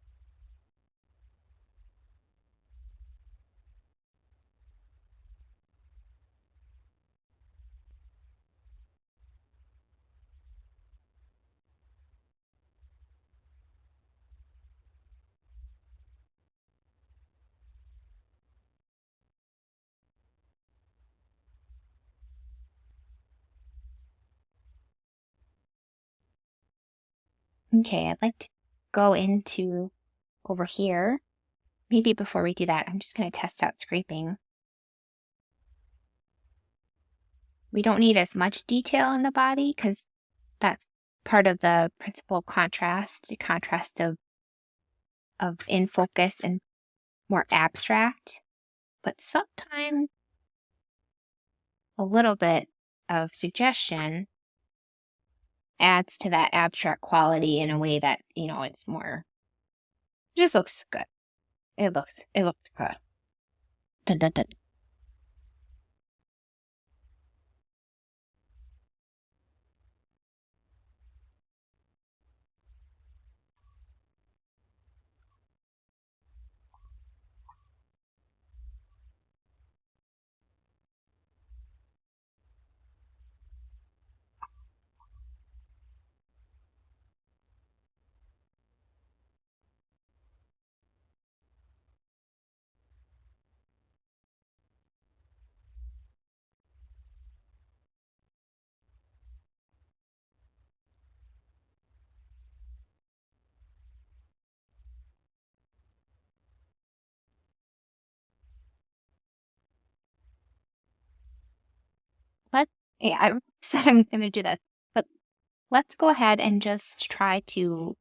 Okay, I'd like to go into over here. Maybe before we do that, I'm just going to test out scraping. We don't need as much detail in the body because that's part of the principal contrast, the contrast of in focus and more abstract. But sometimes a little bit of suggestion adds to that abstract quality in a way that, it's more, it just looks good. It looks good. Dun, dun, dun. I said I'm going to do that, but let's go ahead and just try to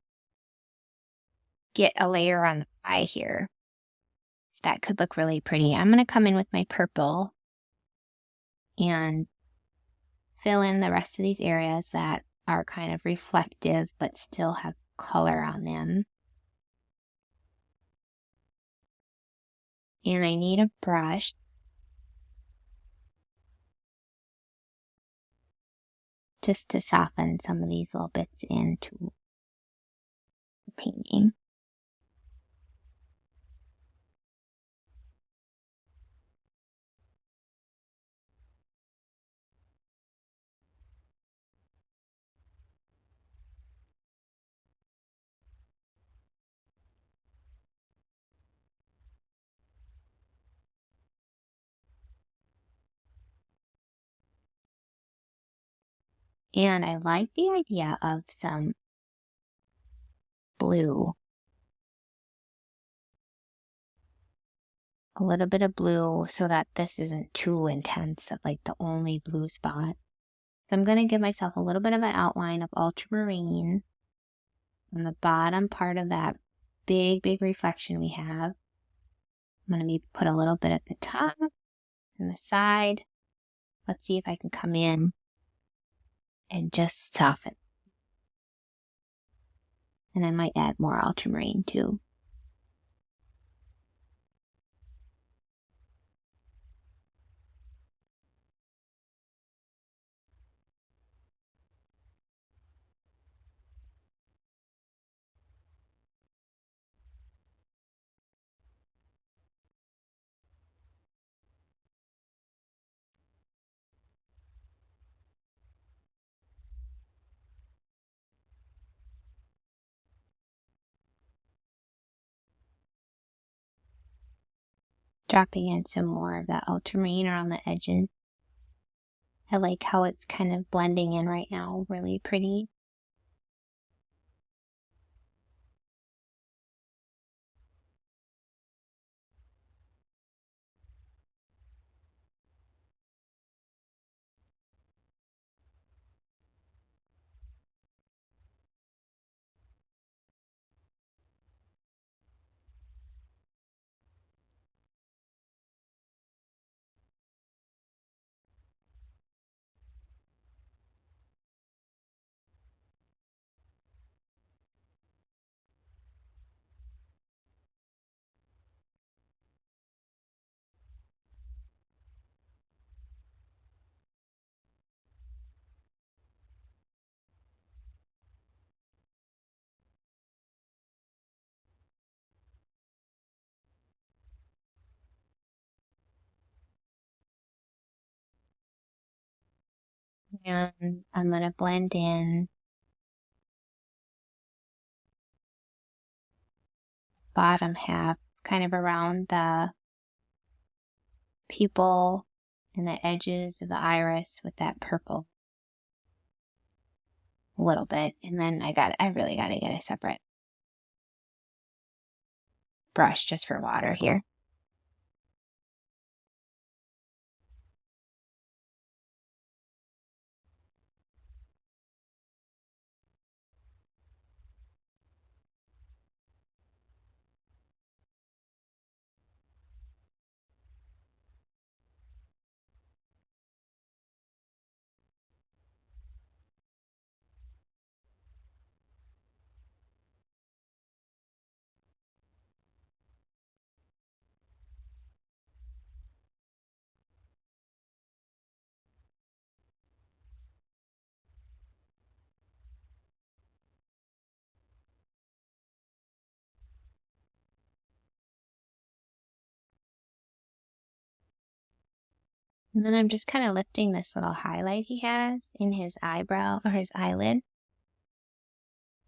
get a layer on the eye here. That could look really pretty. I'm going to come in with my purple and fill in the rest of these areas that are kind of reflective but still have color on them. And I need a brush just to soften some of these little bits into the painting. And I like the idea of some blue. A little bit of blue so that this isn't too intense of like the only blue spot. So I'm going to give myself a little bit of an outline of ultramarine on the bottom part of that big reflection we have. I'm going to maybe put a little bit at the top and the side. Let's see if I can come in and just soften. And I might add more ultramarine too. Dropping in some more of that ultramarine around the edges. I like how it's kind of blending in right now, really pretty. And I'm going to blend in bottom half, kind of around the pupil and the edges of the iris with that purple. a little bit, and then I really got to get a separate brush just for water here. And then I'm just kind of lifting this little highlight he has in his eyebrow or his eyelid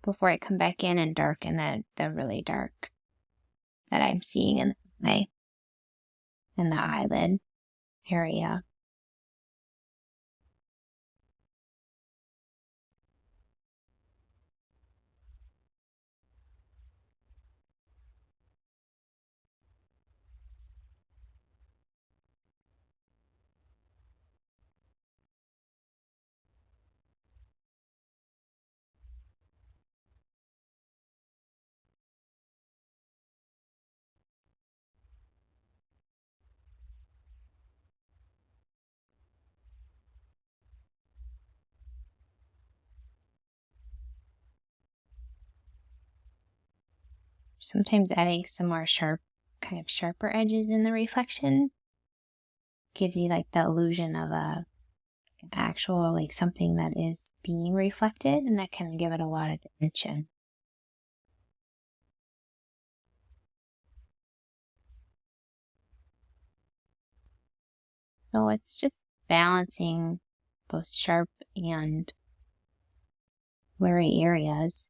before I come back in and darken the really dark that I'm seeing in the eyelid area. Sometimes adding some more kind of sharper edges in the reflection gives you like the illusion of an actual, like something that is being reflected, and that can give it a lot of dimension. So it's just balancing those sharp and blurry areas.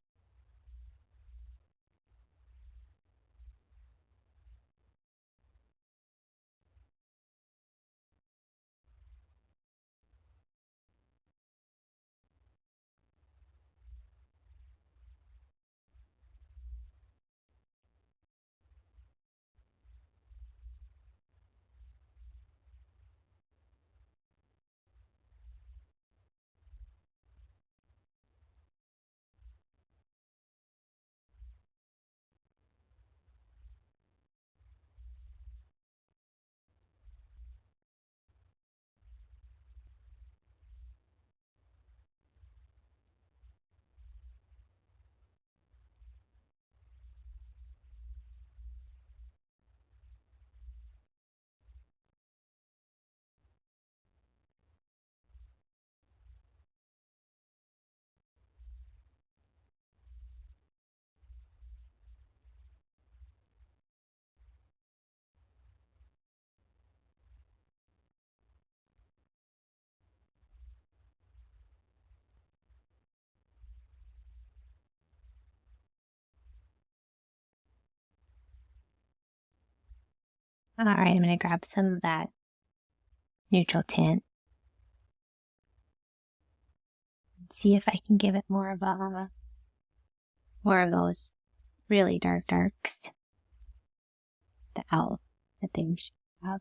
All right, I'm going to grab some of that neutral tint. See if I can give it more of those really dark darks. The things should have.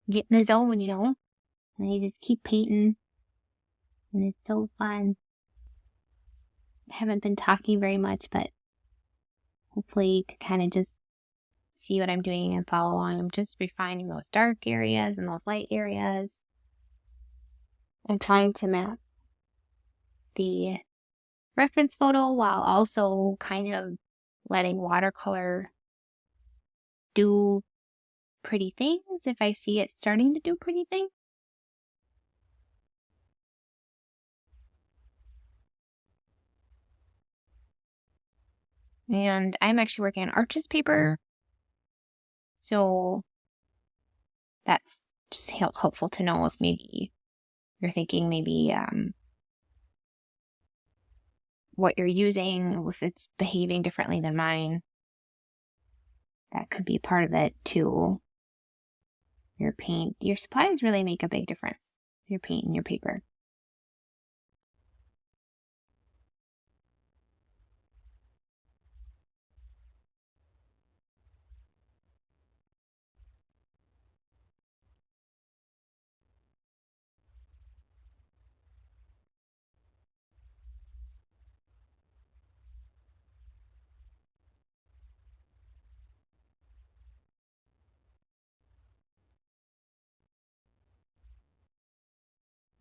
get in the zone, you know, and you just keep painting, and it's so fun. I haven't been talking very much, but hopefully you can kind of just see what I'm doing and follow along. I'm just refining those dark areas and those light areas. I'm trying to map the reference photo while also kind of letting watercolor do pretty things if I see it starting to do pretty things. And I'm actually working on Arches paper, so that's just helpful to know if maybe you're thinking maybe what you're using, if it's behaving differently than mine. That could be part of it too. Your paint, your supplies really make a big difference. Your paint and your paper.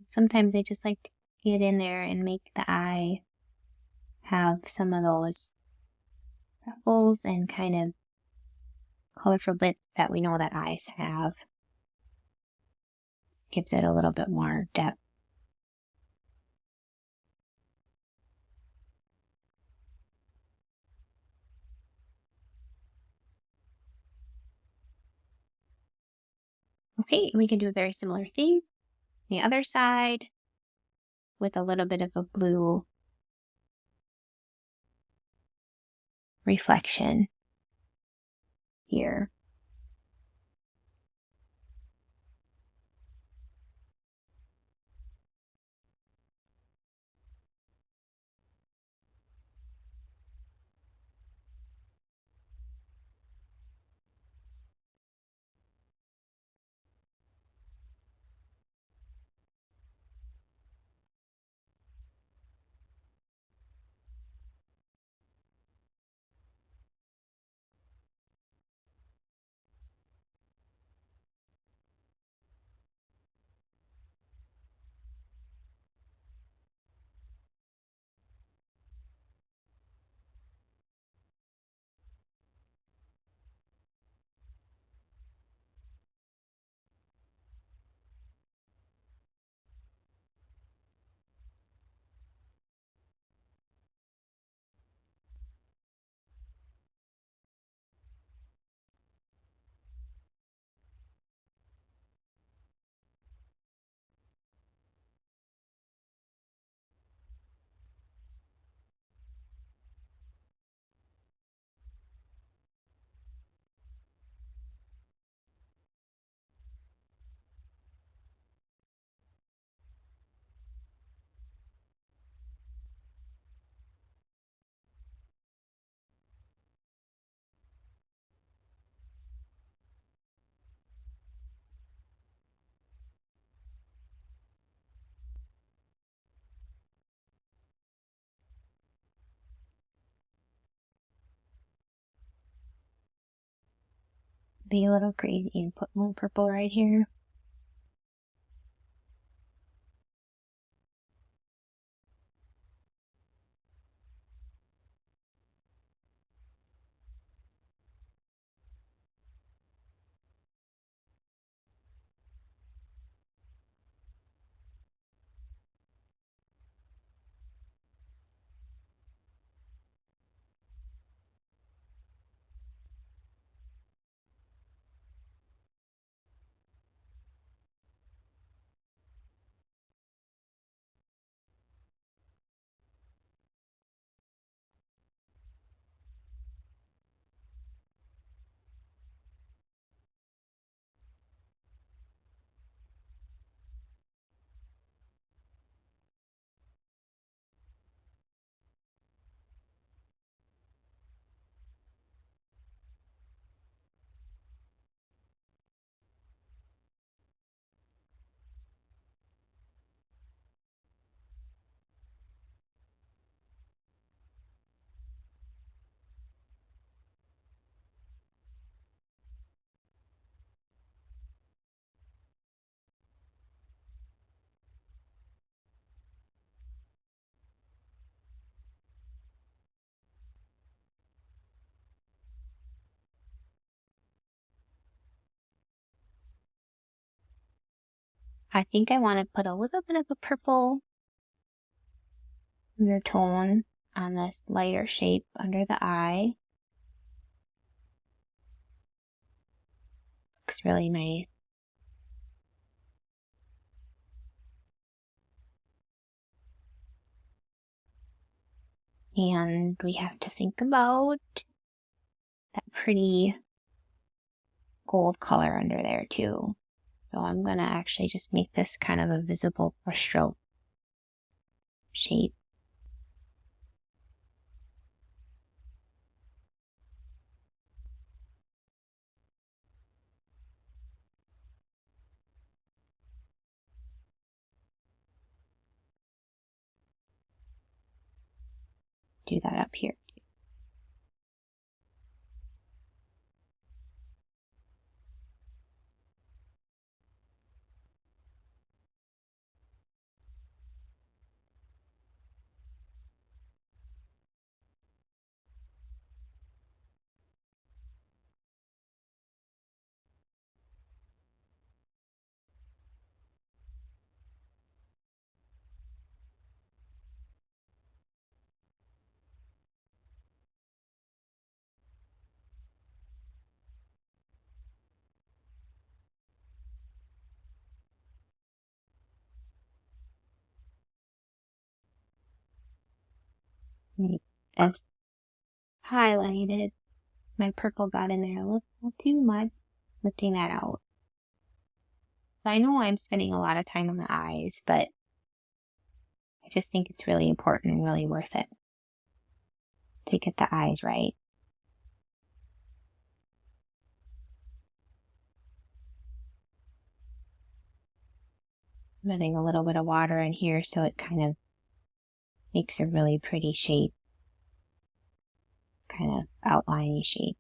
Sometimes I just like to get in there and make the eye have some of those ruffles and kind of colorful bits that we know that eyes have. Gives it a little bit more depth. Okay, we can do a very similar thing. The other side with a little bit of a blue reflection here. Be a little crazy and put more purple right here. I think I want to put a little bit of a purple undertone on this lighter shape under the eye. Looks really nice. And we have to think about that pretty gold color under there too. So I'm going to actually just make this kind of a visible brushstroke shape. Do that up here. That's highlighted. My purple got in there a little too much. Lifting that out. So I know I'm spending a lot of time on the eyes, but I just think it's really important and really worth it to get the eyes right. I'm adding a little bit of water in here so it kind of makes a really pretty shape, kind of outliney shape.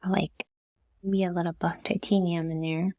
I like maybe a little buff titanium in there.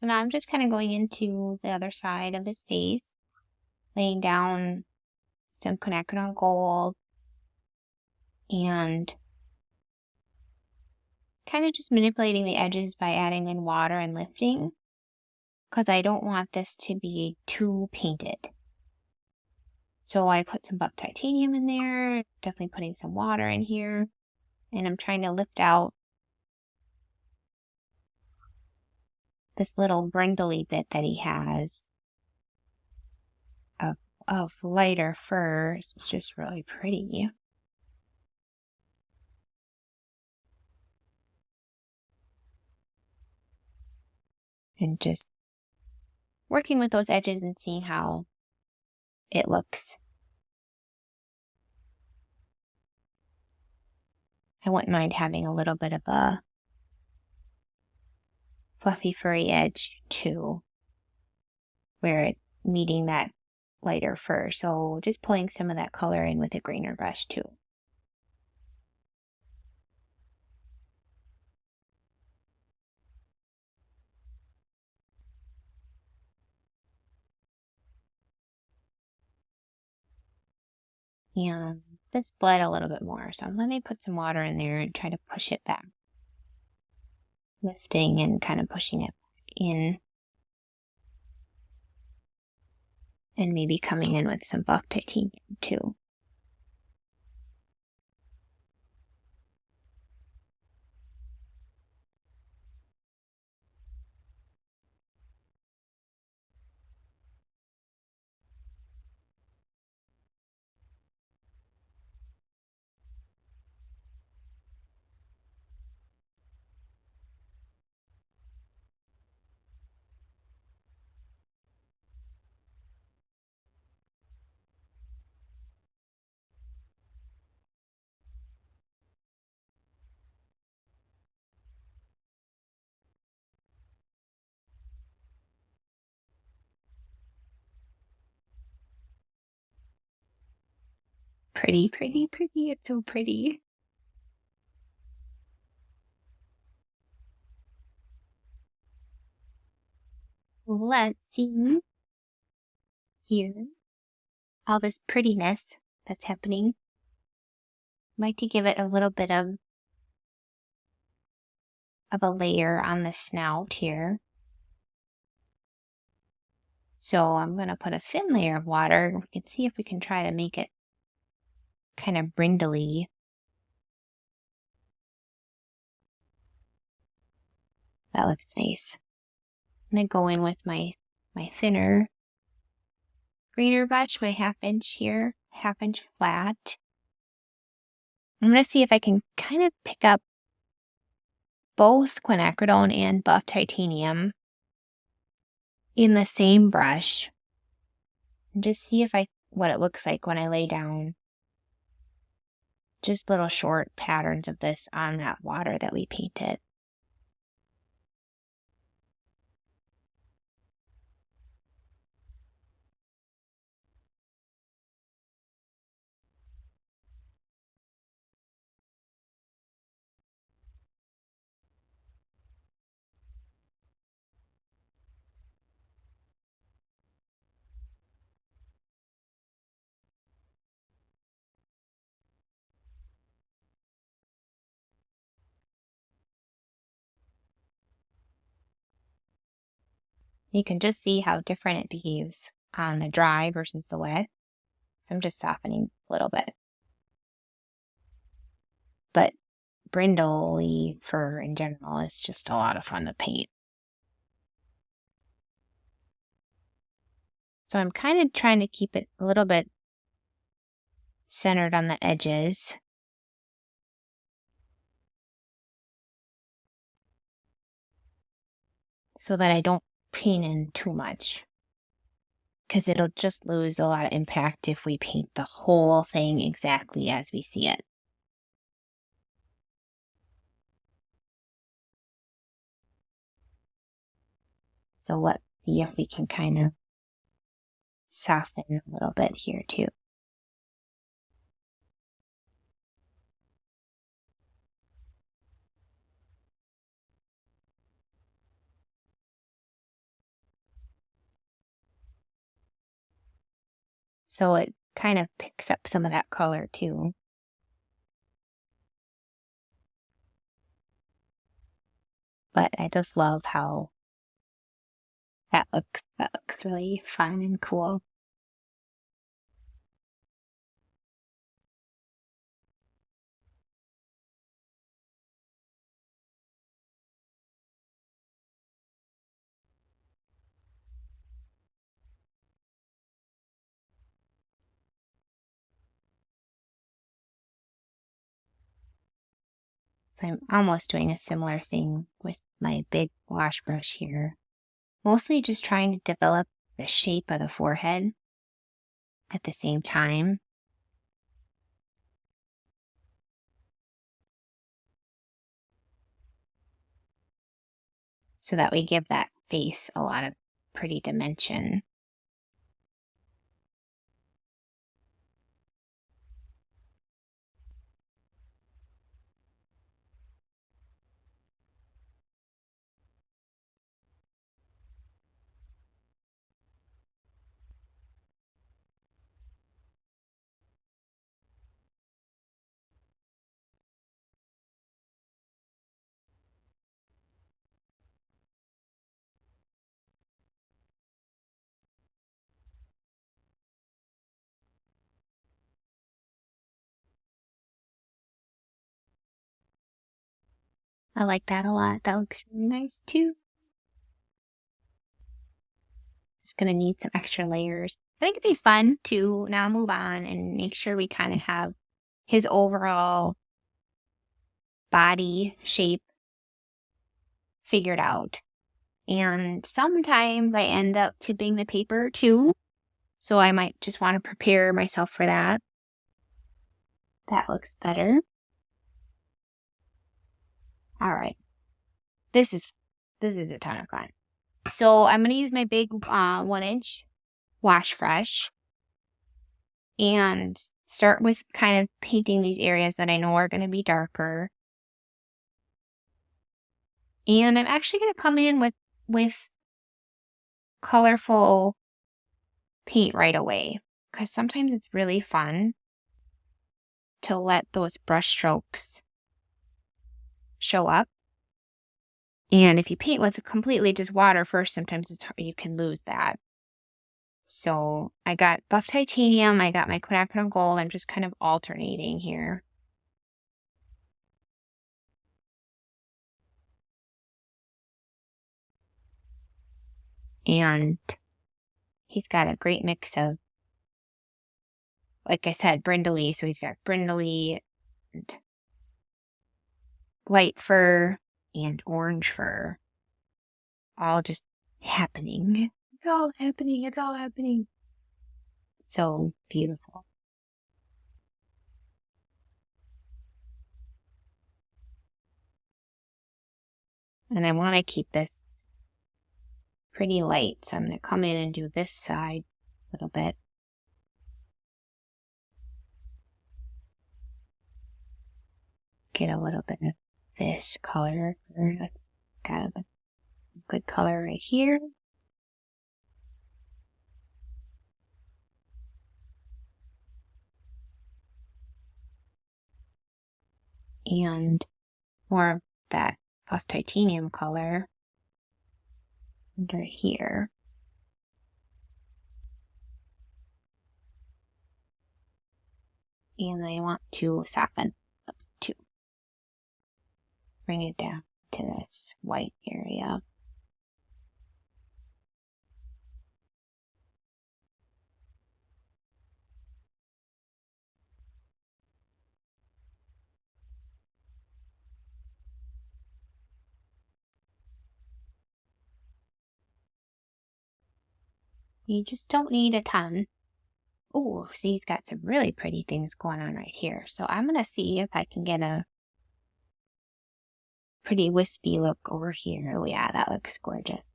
So now I'm just kind of going into the other side of his face, laying down some quinacridone gold and kind of just manipulating the edges by adding in water and lifting, because I don't want this to be too painted. So I put some buff titanium in there, definitely putting some water in here, and I'm trying to lift out this little brindly bit that he has of lighter fur. It's just really pretty. And just working with those edges and seeing how it looks. I wouldn't mind having a little bit of a fluffy furry edge too, where it's meeting that lighter fur. So just pulling some of that color in with a grainer brush too. And this bled a little bit more, so I'm going to put some water in there and try to push it back. Lifting and kind of pushing it in. And maybe coming in with some buff titanium too. Pretty, pretty, pretty. It's so pretty. Let's see here. All this prettiness that's happening. I'd like to give it a little bit of a layer on the snout here. So I'm going to put a thin layer of water. We can see if we can try to make it kind of brindly. That looks nice. I'm going to go in with my thinner grainer brush, my 1/2 inch here, 1/2 inch flat. I'm going to see if I can kind of pick up both quinacridone and buff titanium in the same brush. And just see if what it looks like when I lay down just little short patterns of this on that water that we painted. You can just see how different it behaves on the dry versus the wet. So I'm just softening a little bit. But brindly fur in general is just a lot of fun to paint. So I'm kind of trying to keep it a little bit centered on the edges. So that I don't paint in too much. Because it'll just lose a lot of impact if we paint the whole thing exactly as we see it. So let's see if we can kind of soften a little bit here too. So it kind of picks up some of that color too. But I just love how that looks. That looks really fun and cool. So I'm almost doing a similar thing with my big wash brush here. Mostly just trying to develop the shape of the forehead at the same time. So that we give that face a lot of pretty dimension. I like that a lot. That looks really nice too. Just gonna need some extra layers. I think it'd be fun to now move on and make sure we kind of have his overall body shape figured out. And sometimes I end up tipping the paper too. So I might just want to prepare myself for that. That looks better. All right. This is a ton of fun. So I'm going to use my big 1-inch wash brush and start with kind of painting these areas that I know are going to be darker. And I'm actually going to come in with colorful paint right away, because sometimes it's really fun to let those brush strokes show up. And if you paint with completely just water first, sometimes you can lose that. So I got buff titanium, I got my quinacridone gold. I'm just kind of alternating here. And he's got a great mix of, like I said, brindley. So he's got brindley and light fur and orange fur. All just happening. It's all happening. It's all happening. So beautiful. And I want to keep this pretty light. So I'm going to come in and do this side a little bit. Get a little bit of this color. That's kind of a good color right here. And more of that buff titanium color under here. And I want to soften up too. Bring it down to this white area. You just don't need a ton. Oh, see, he's got some really pretty things going on right here. So I'm going to see if I can get a pretty wispy look over here. Oh yeah, that looks gorgeous.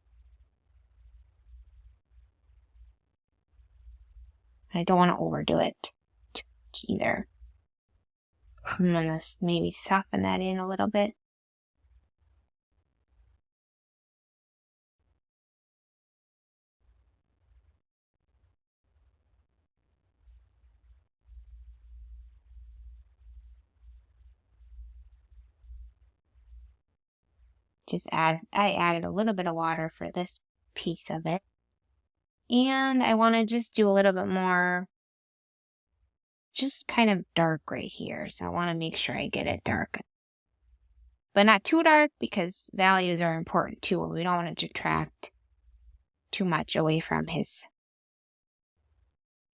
I don't want to overdo it too much either. I'm going to maybe soften that in a little bit. I added a little bit of water for this piece of it. And I want to just do a little bit more, just kind of dark right here. So I want to make sure I get it dark. But not too dark, because values are important too. We don't want to detract too much away from his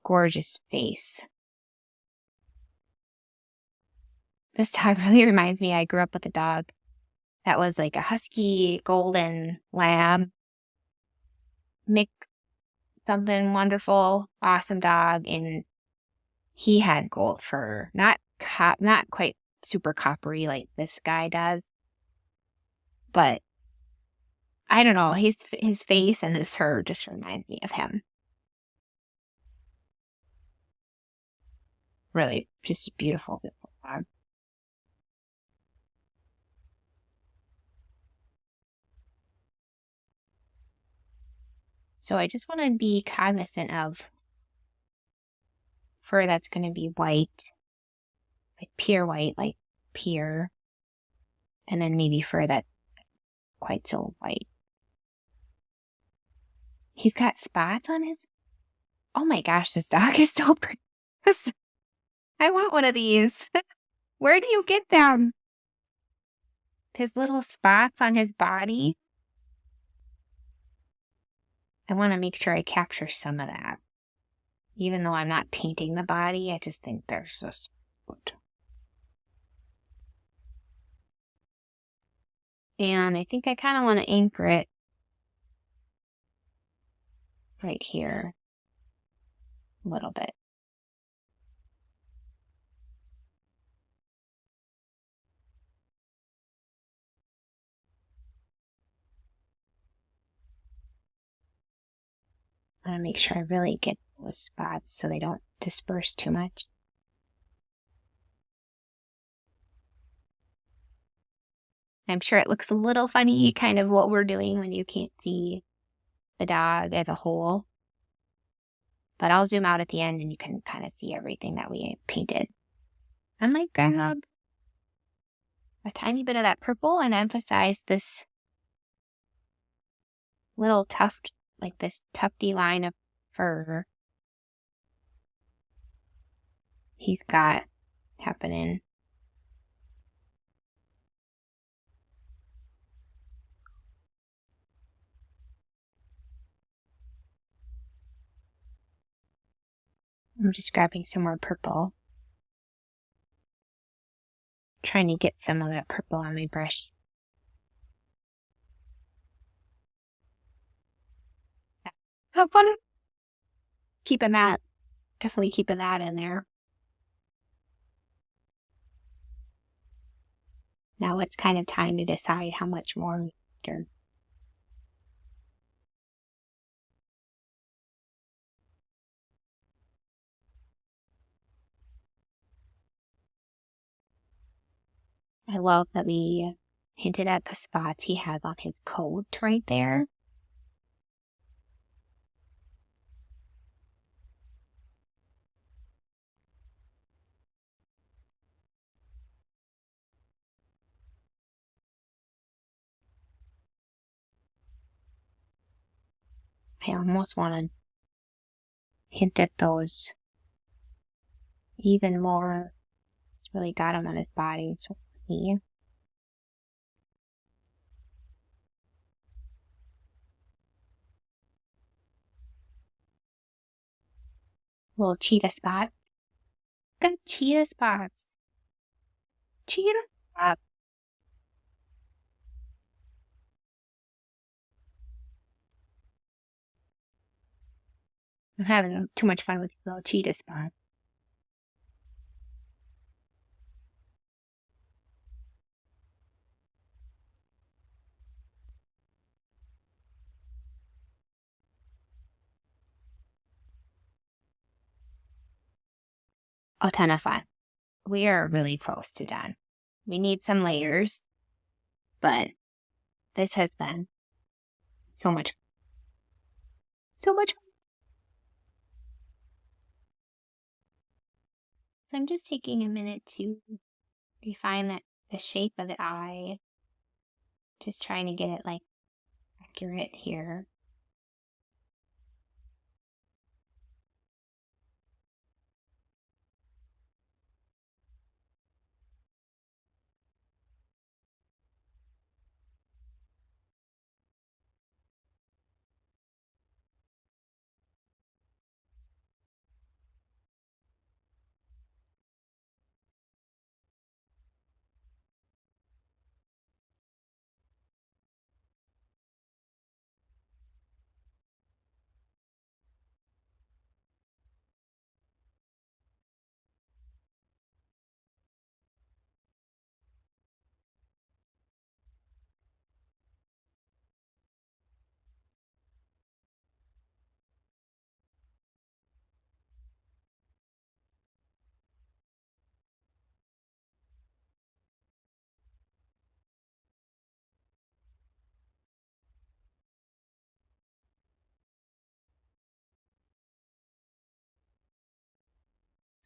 gorgeous face. This dog really reminds me, I grew up with a dog that was like a husky golden lab mix, something wonderful, awesome dog. And he had gold fur, not quite super coppery like this guy does, but I don't know, his face and his fur just remind me of him. Really, just a beautiful, beautiful dog. So I just want to be cognizant of fur that's going to be white, like pure white, like pure, and then maybe fur that's quite so white. He's got spots on his, oh my gosh, this dog is so pretty. I want one of these. Where do you get them? His little spots on his body. I want to make sure I capture some of that. Even though I'm not painting the body, I just think they're so good. And I think I kind of want to anchor it right here a little bit. I want to make sure I really get those spots so they don't disperse too much. I'm sure it looks a little funny, kind of what we're doing when you can't see the dog as a whole. But I'll zoom out at the end and you can kind of see everything that we painted. I might grab a tiny bit of that purple and emphasize this little tuft, like this tufty line of fur he's got happening. I'm just grabbing some more purple. Trying to get some of that purple on my brush. Have fun keeping that. Definitely keeping that in there. Now it's kind of time to decide how much more after. I love that we hinted at the spots he has on his coat right there. I almost want to hint at those even more. It's really got him on his body. So yeah. Little cheetah spot. Got cheetah spots. Cheetah spot. I'm having too much fun with these little cheetah spots. A ton of fun. We are really close to done. We need some layers, but this has been so much. So much. So I'm just taking a minute to refine the shape of the eye. Just trying to get it like accurate here.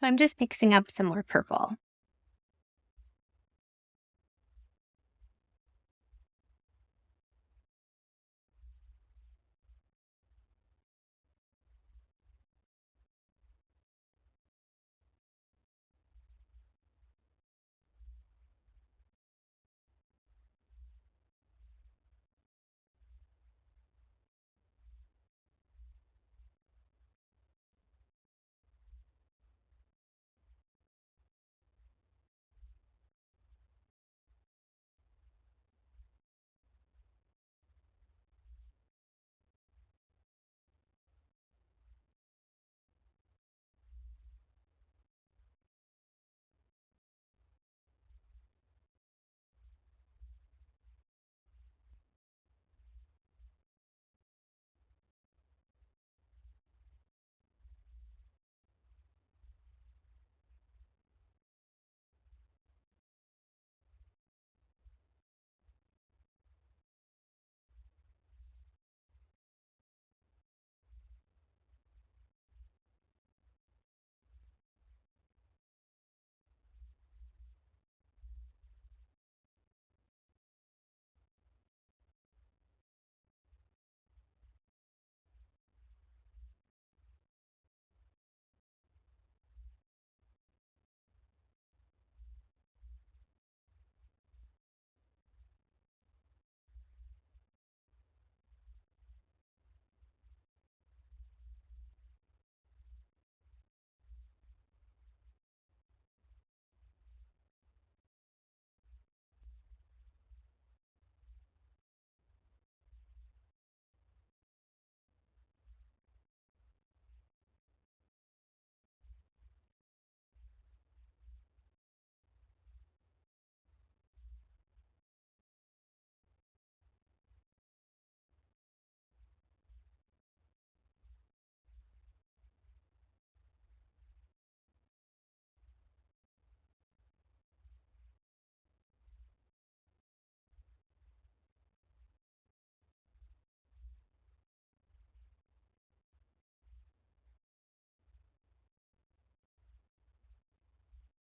So I'm just mixing up some more purple.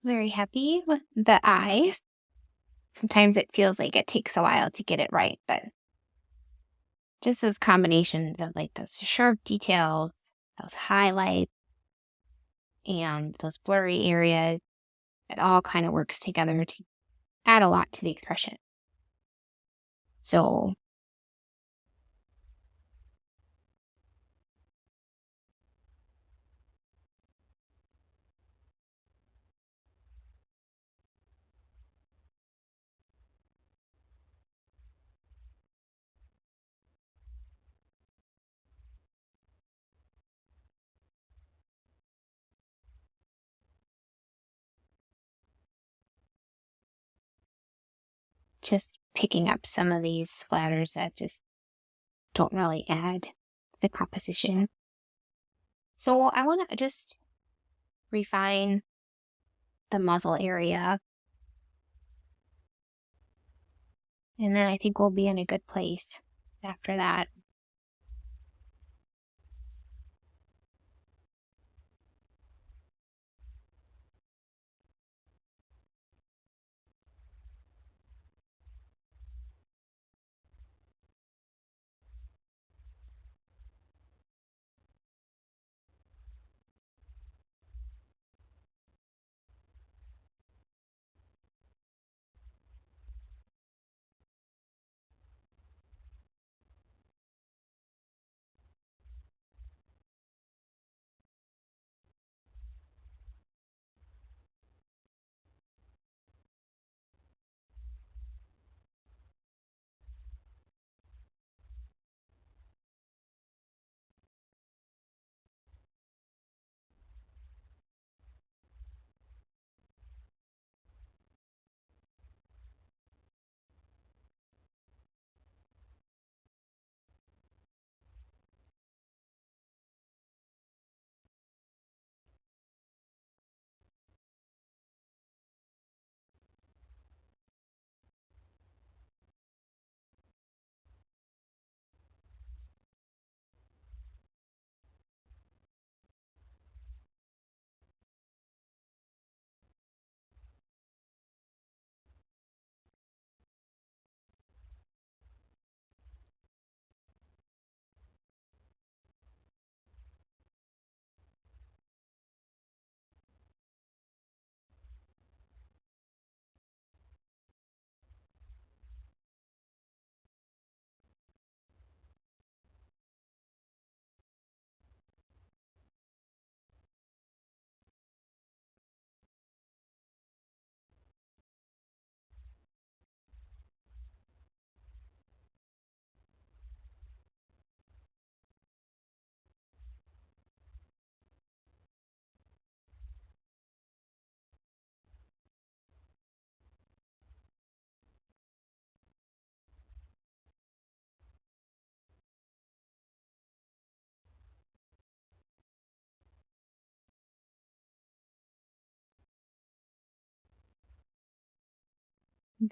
Very happy with the eyes. Sometimes it feels like it takes a while to get it right, but just those combinations of like those sharp details, those highlights, and those blurry areas, it all kind of works together to add a lot to the expression. So just picking up some of these splatters that just don't really add to the composition. So I want to just refine the muzzle area, and then I think we'll be in a good place after that.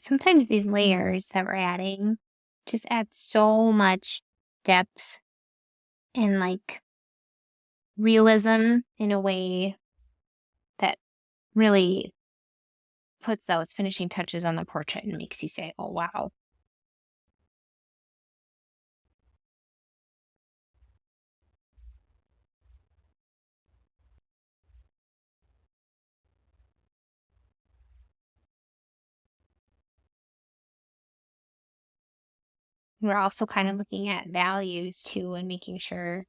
Sometimes these layers that we're adding just add so much depth and like realism in a way that really puts those finishing touches on the portrait and makes you say, oh, wow. We're also kind of looking at values too and making sure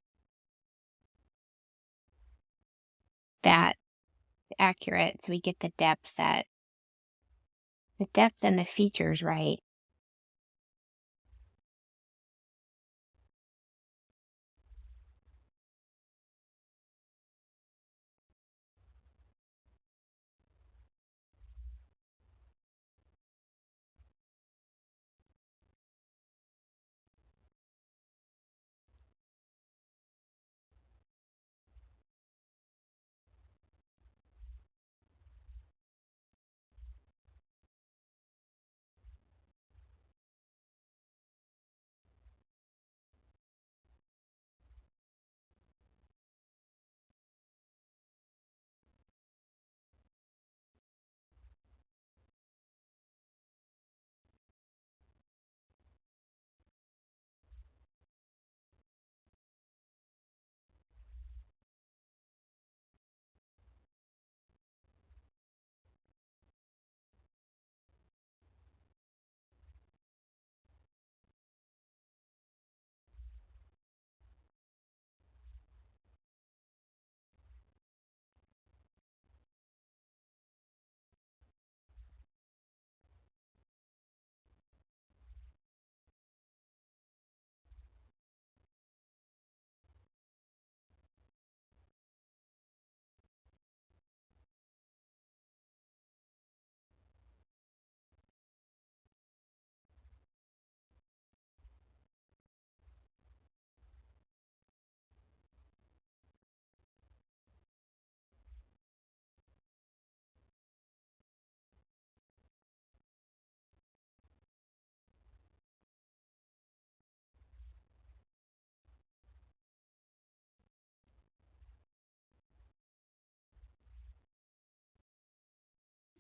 that accurate so we get the depth and the features right.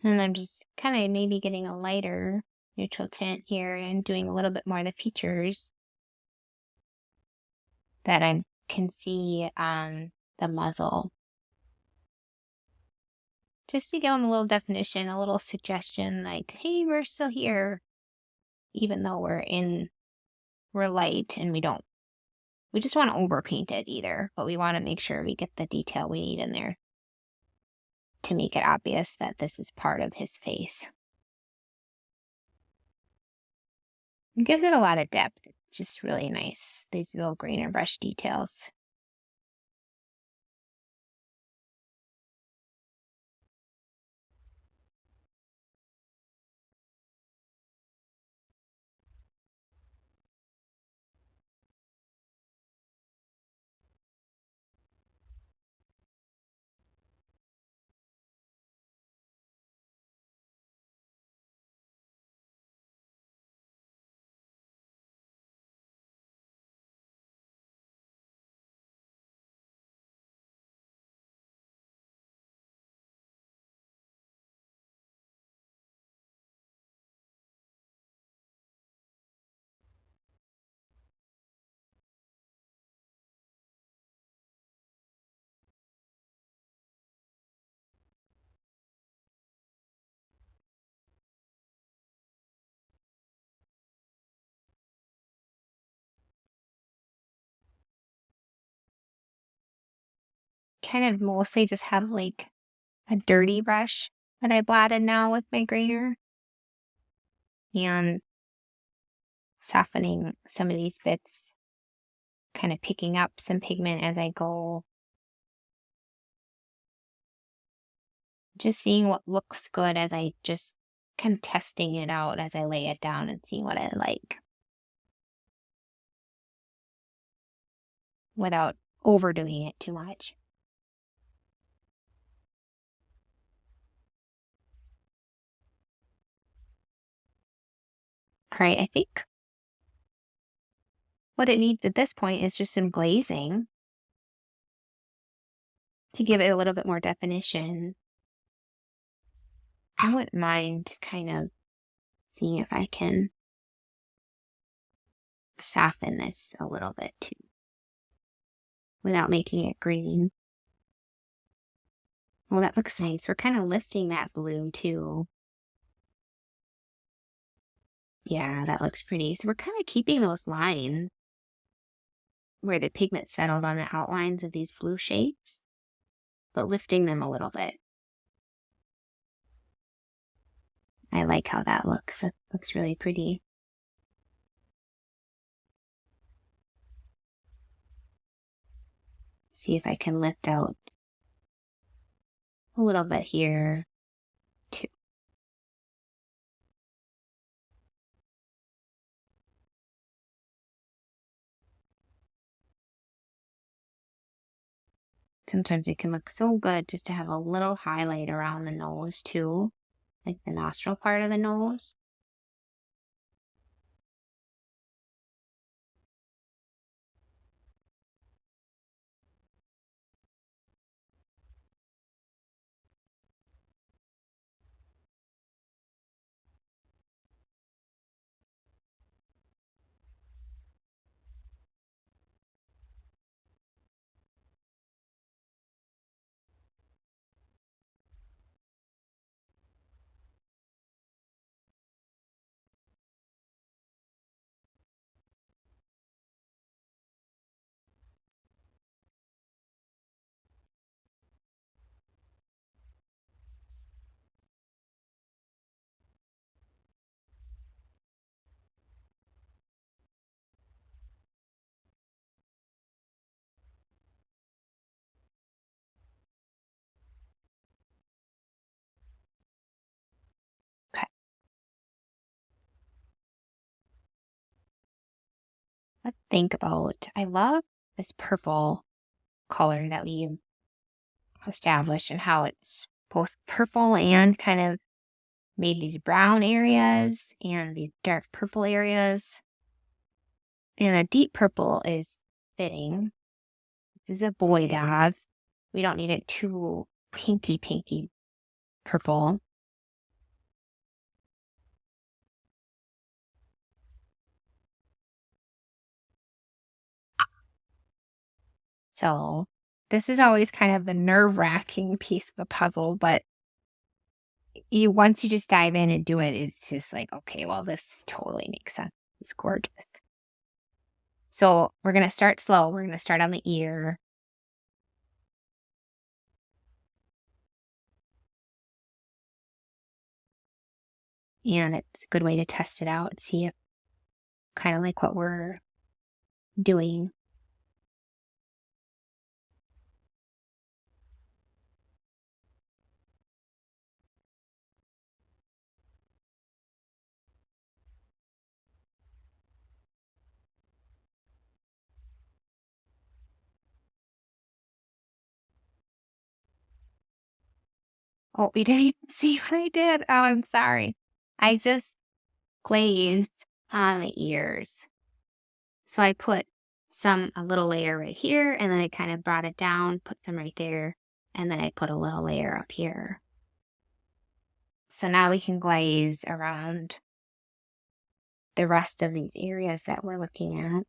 And I'm just kind of maybe getting a lighter neutral tint here and doing a little bit more of the features that I can see on the muzzle. Just to give them a little definition, a little suggestion, like, hey, we're still here, even though we're light and we just want to overpaint it either, but we want to make sure we get the detail we need in there to make it obvious that this is part of his face. It gives it a lot of depth. It's just really nice, these little grain and brush details. Kind of mostly just have like a dirty brush that I blotted now with my grainer and softening some of these bits, kind of picking up some pigment as I go. Just seeing what looks good as I just kind of testing it out as I lay it down and seeing what I like without overdoing it too much. All right, I think what it needs at this point is just some glazing to give it a little bit more definition. I wouldn't mind kind of seeing if I can soften this a little bit too, without making it green. Well, that looks nice. We're kind of lifting that blue too. Yeah, that looks pretty. So we're kind of keeping those lines where the pigment settled on the outlines of these blue shapes, but lifting them a little bit. I like how that looks. That looks really pretty. See if I can lift out a little bit here too. Sometimes it can look so good just to have a little highlight around the nose too, like the nostril part of the nose. Okay. Let's think about, I love this purple color that we established and how it's both purple and kind of made these brown areas and these dark purple areas. And a deep purple is fitting. This is a boy dog. We don't need it too pinky purple. So this is always kind of the nerve-wracking piece of the puzzle, but once you just dive in and do it, it's just like, okay, well, this totally makes sense. It's gorgeous. So we're going to start slow. We're going to start on the ear. And it's a good way to test it out and see if kind of like what we're doing. Oh, you didn't even see what I did. Oh, I'm sorry. I just glazed on the ears. So I put a little layer right here, and then I kind of brought it down, put some right there, and then I put a little layer up here. So now we can glaze around the rest of these areas that we're looking at.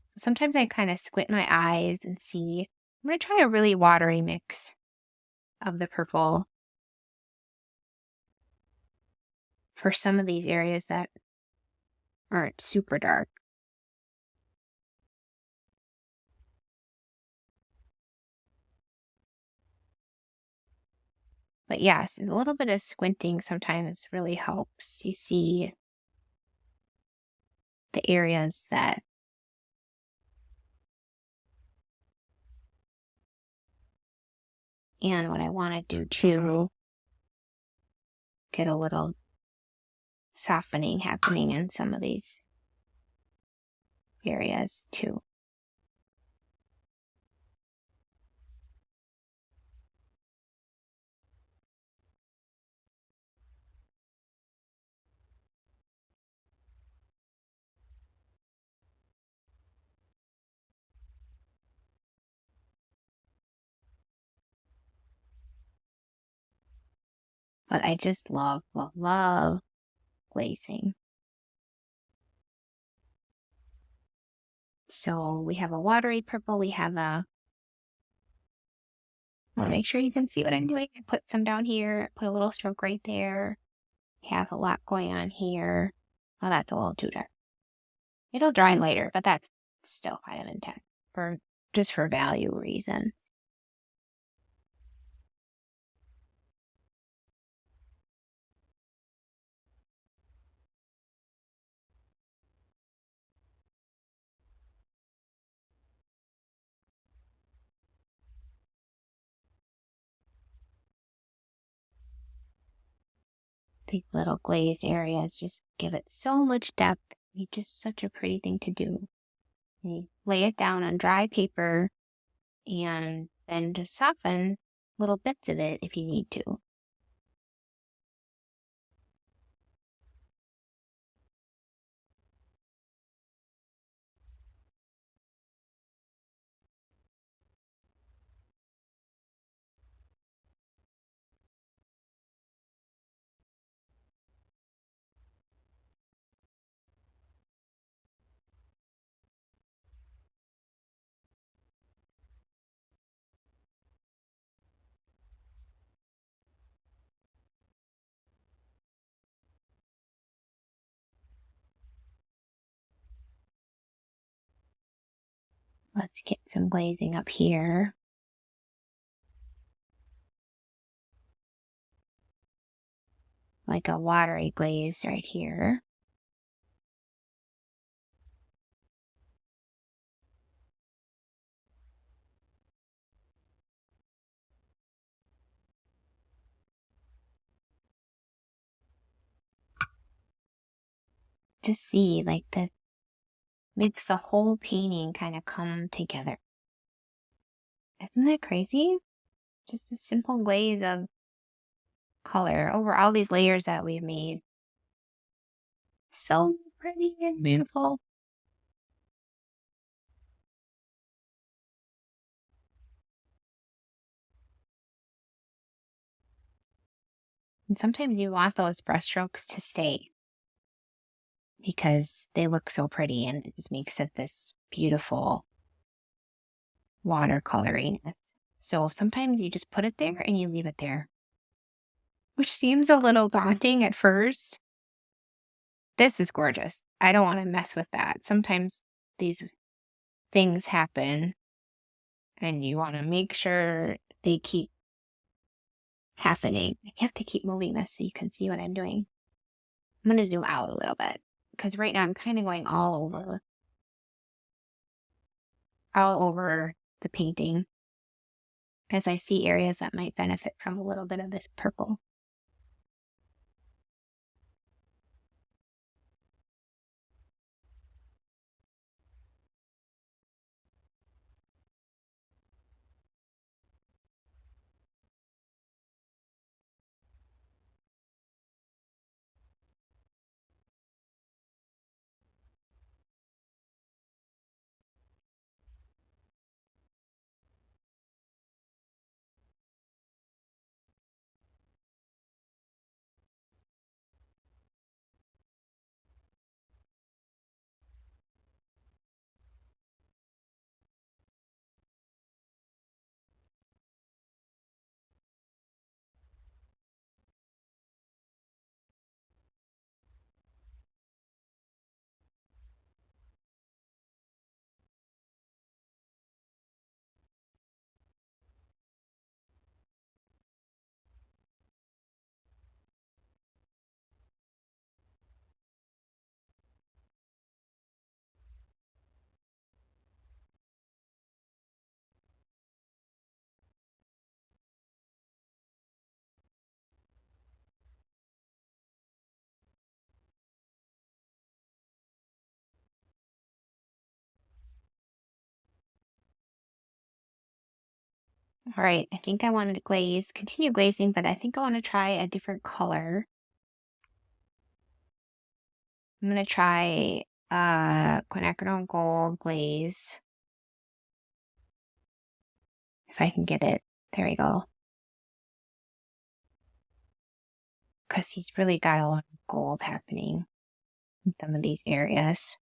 So sometimes I kind of squint my eyes and see. I'm going to try a really watery mix of the purple for some of these areas that aren't super dark. But yes, a little bit of squinting sometimes really helps. You see the areas that and what I want to do too, get a little softening happening in some of these areas too. but I just love, love, love glazing. So we have a watery purple, we have a, I want to make sure you can see what I'm doing. I put some down here, put a little stroke right there. Have a lot going on here. Oh, that's a little too dark. It'll dry later, but that's still kind of intense for just for value reasons. These little glazed areas just give it so much depth. It's just such a pretty thing to do. And you lay it down on dry paper and then just soften little bits of it if you need to. Let's get some glazing up here. Like a watery glaze right here. Just see, like, this makes the whole painting kind of come together. Isn't that crazy? Just a simple glaze of color over all these layers that we've made. So pretty and beautiful. And sometimes you want those brushstrokes to stay because they look so pretty and it just makes it this beautiful watercoloring. So sometimes you just put it there and you leave it there, which seems a little daunting at first. This is gorgeous. I don't want to mess with that. Sometimes these things happen and you want to make sure they keep happening. I have to keep moving this so you can see what I'm doing. I'm going to zoom out a little bit because right now I'm kind of going all over the painting as I see areas that might benefit from a little bit of this purple. All right, I think I wanted to continue glazing, but I think I want to try a different color. I'm going to try quinacridone gold glaze. If I can get it. There we go. because he's really got a lot of gold happening in some of these areas.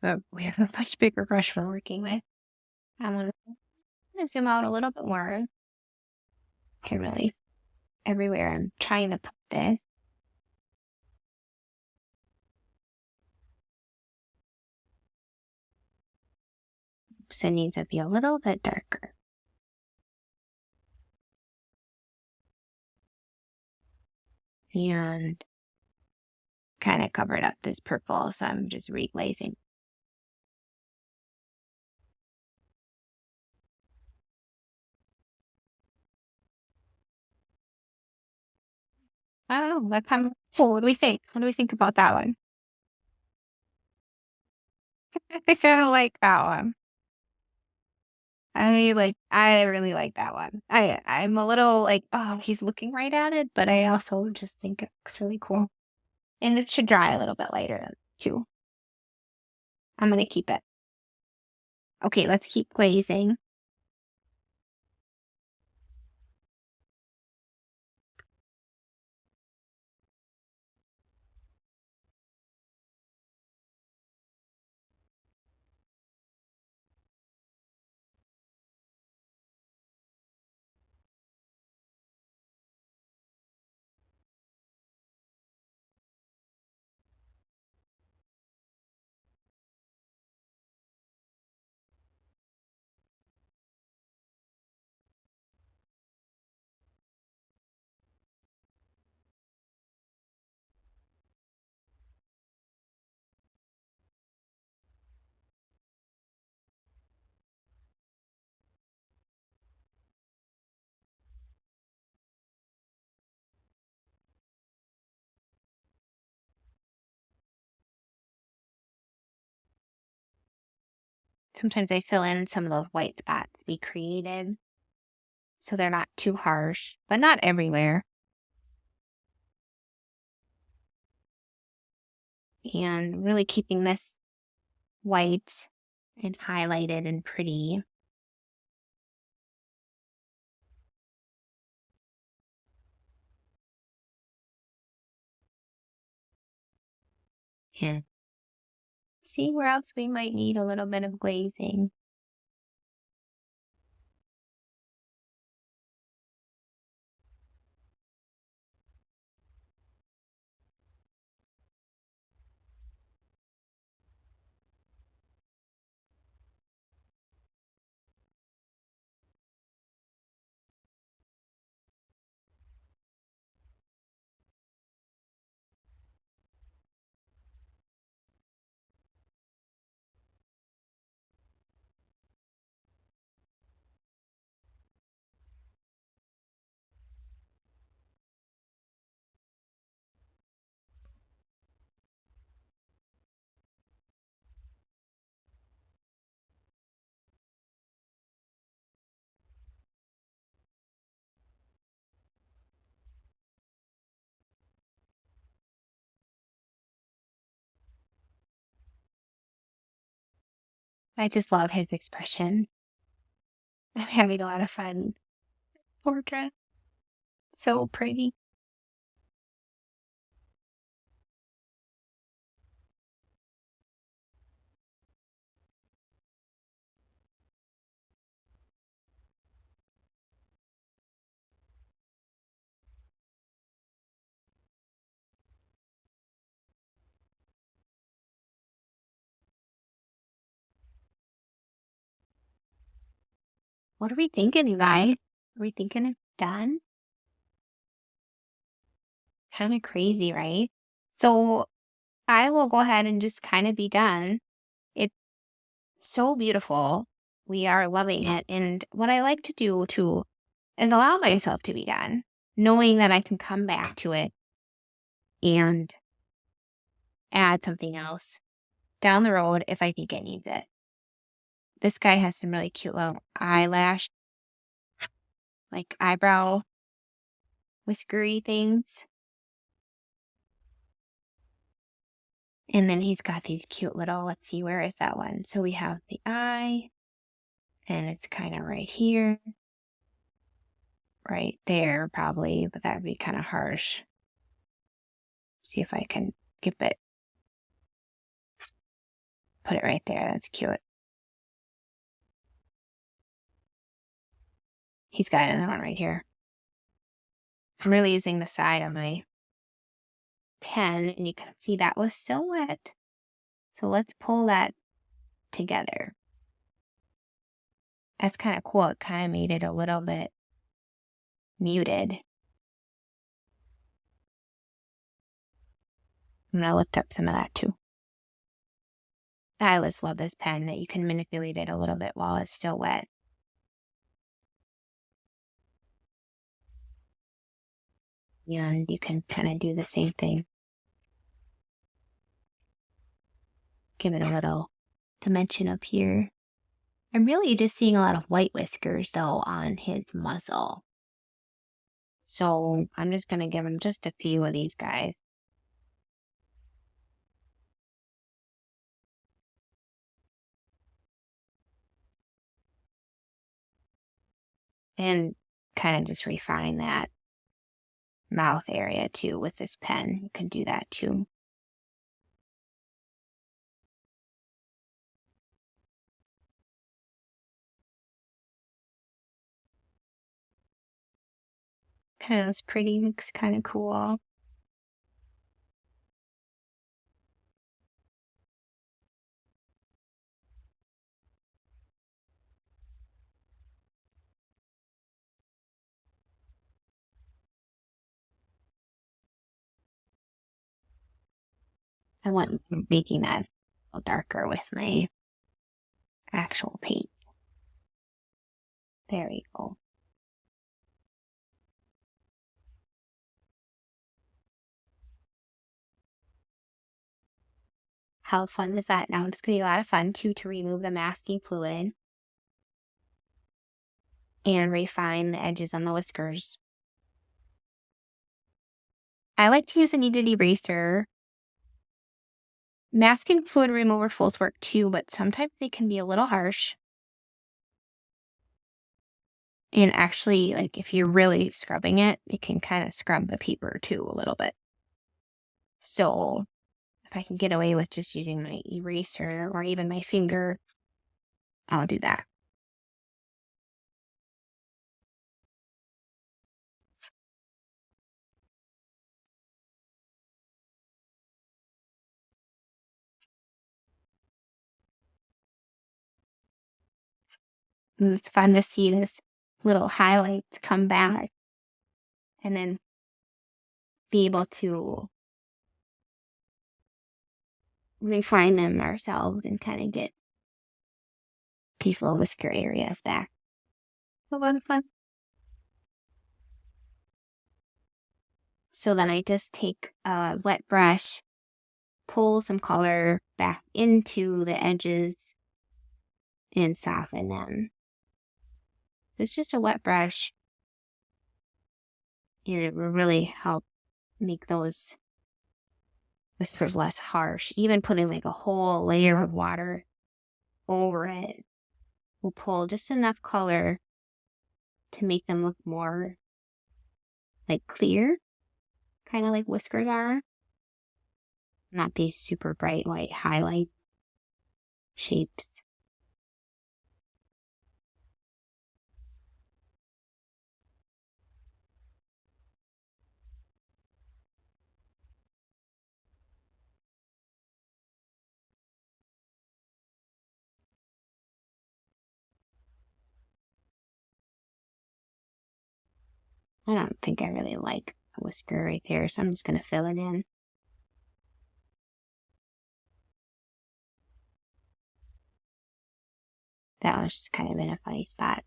But we have a much bigger brush we're working with. I'm going to zoom out a little bit more. Can really everywhere I'm trying to put this. So it needs to be a little bit darker. And kind of covered up this purple, so I'm just reglazing. I don't know, that kind of cool. What do we think? What do we think about that one? I kind of like that one. I really like that one. I'm a little like, oh, he's looking right at it, but I also just think it looks really cool. And it should dry a little bit later too. I'm gonna keep it. Okay, let's keep glazing. Sometimes I fill in some of those white spots we created so they're not too harsh, but not everywhere. And really keeping this white and highlighted and pretty. And see where else we might need a little bit of glazing. I just love his expression. I'm having a lot of fun. Portrait. So pretty. What are we thinking, you guys? Are we thinking it's done? Kind of crazy, right? So I will go ahead and just kind of be done. It's so beautiful. We are loving it. And what I like to do too is allow myself to be done, knowing that I can come back to it and add something else down the road if I think it needs it. This guy has some really cute little eyelash, like eyebrow whiskery things. And then he's got these cute little, let's see, where is that one? So we have the eye, and it's kind of right here. Right there, probably, but that would be kind of harsh. See if I can get it. Put it right there. That's cute. He's got another one right here. I'm really using the side of my pen, and you can see that was still wet. So let's pull that together. That's kind of cool. It kind of made it a little bit muted. I'm going to lift up some of that too. I just love this pen that you can manipulate it a little bit while it's still wet. And you can kind of do the same thing. Give it a little dimension up here. I'm really just seeing a lot of white whiskers though on his muzzle. So I'm just going to give him just a few of these guys. And kind of just refine that mouth area too with this pen. You can do that too. Kind of looks pretty, looks kind of cool. I want making that a little darker with my actual paint. There we go. How fun is that? Now it's going to be a lot of fun too to remove the masking fluid and refine the edges on the whiskers. I like to use a kneaded eraser. Masking fluid remover tools work too, but sometimes they can be a little harsh. And actually, like if you're really scrubbing it, it can kind of scrub the paper too a little bit. So if I can get away with just using my eraser or even my finger, I'll do that. And it's fun to see this little highlights come back and then be able to refine them ourselves and kind of get peaceful whisker areas back. A lot of fun. So then I just take a wet brush, pull some color back into the edges and soften them. So it's just a wet brush, and it will really help make those whiskers less harsh. Even putting like a whole layer of water over it will pull just enough color to make them look more like clear, kind of like whiskers are. Not these super bright white highlight shapes. I don't think I really like a whisker right there, so I'm just going to fill it in. That was just kind of in a funny spot.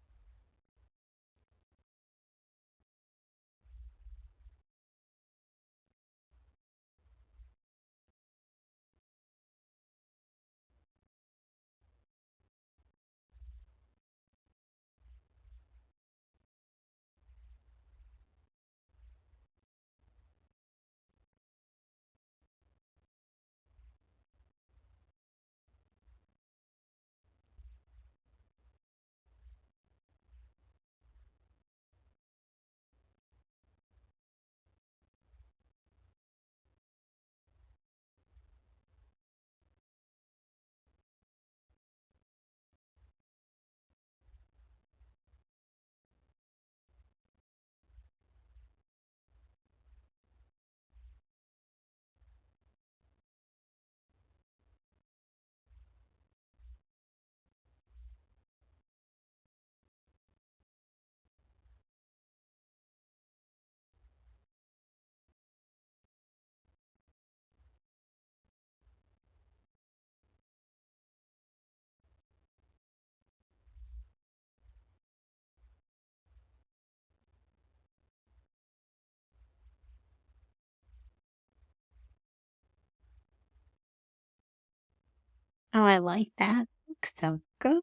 Oh, I like that. Looks so good.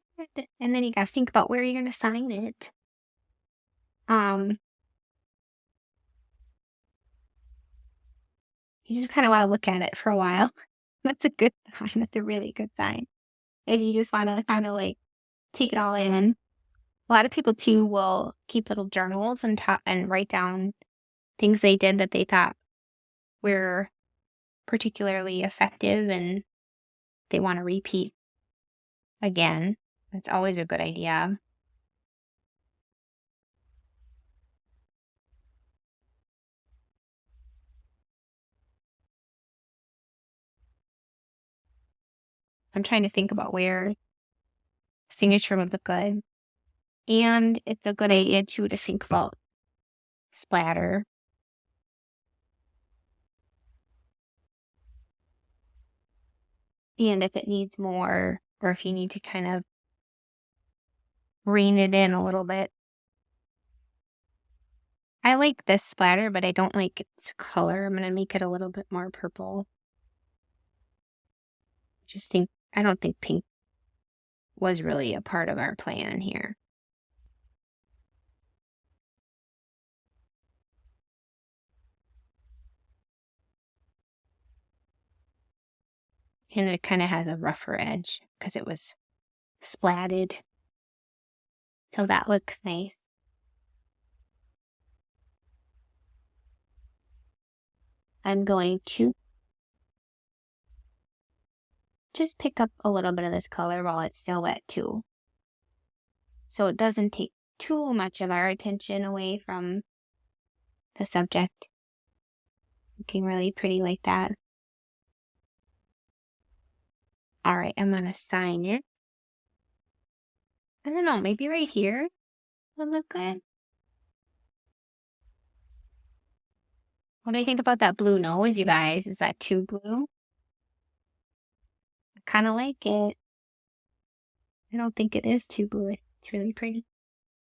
And then you gotta think about where you're gonna sign it. You just kind of want to look at it for a while. That's a good sign. That's a really good sign. If you just want to kind of like take it all in. A lot of people too will keep little journals and write down things they did that they thought were particularly effective and they want to repeat again. That's always a good idea. I'm trying to think about where signature would look good. And it's a good idea too to think about splatter. And if it needs more, or if you need to kind of rein it in a little bit. I like this splatter, but I don't like its color. I'm going to make it a little bit more purple. I don't think pink was really a part of our plan here. And it kind of has a rougher edge because it was splatted. So that looks nice. I'm going to just pick up a little bit of this color while it's still wet too. So it doesn't take too much of our attention away from the subject. Looking really pretty like that. All right, I'm going to sign it. I don't know, maybe right here would look good. What do you think about that blue nose, you guys? Is that too blue? I kind of like it. I don't think it is too blue. It's really pretty.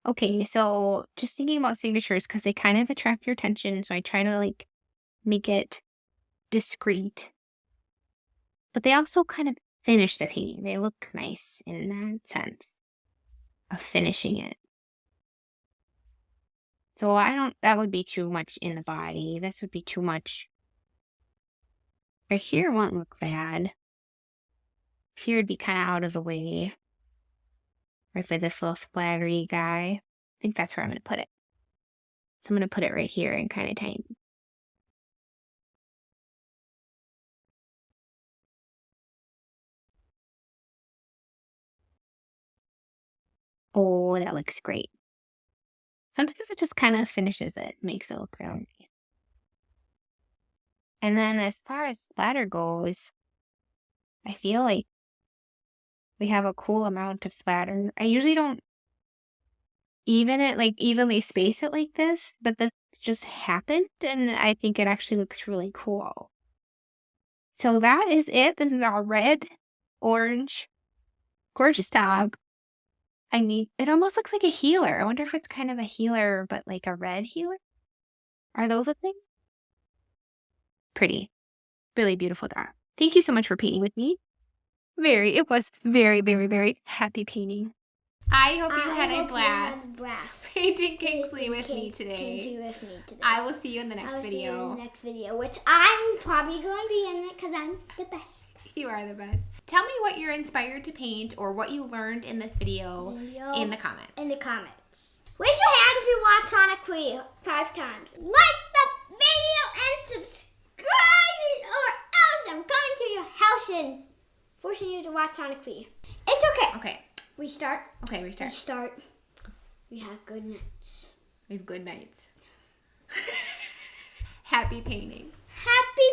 Okay, so just thinking about signatures because they kind of attract your attention. So I try to like make it discreet. But they also kind of finish the painting. They look nice in that sense of finishing it. So that would be too much in the body. This would be too much. Right here won't look bad. Here would be kind of out of the way. Right for this little splattery guy. I think that's where I'm going to put it. So I'm going to put it right here and kind of tiny. Oh, that looks great. Sometimes it just kind of finishes it, makes it look really nice. And then as far as splatter goes, I feel like we have a cool amount of splatter. I usually don't evenly space it like this, but this just happened and I think it actually looks really cool. So that is it. This is our red, orange, gorgeous dog. It almost looks like a healer. I wonder if it's kind of a healer, but like a red healer? Are those a thing? Pretty. Really beautiful dog. Thank you so much for painting with me. It was very, very, very happy painting. I hope you had a blast painting Kingsley with me today. I will see you in the next video. Which I'm probably going to be in it because I'm the best. You are the best. Tell me what you're inspired to paint or what you learned in this video in the comments. Raise your hand if you watch Sonic 3 5 times. Like the video and subscribe or else I'm coming to your house and forcing you to watch Sonic 3. It's okay. Okay. Restart. Okay, restart. We have good nights. We have good nights. Happy painting. Happy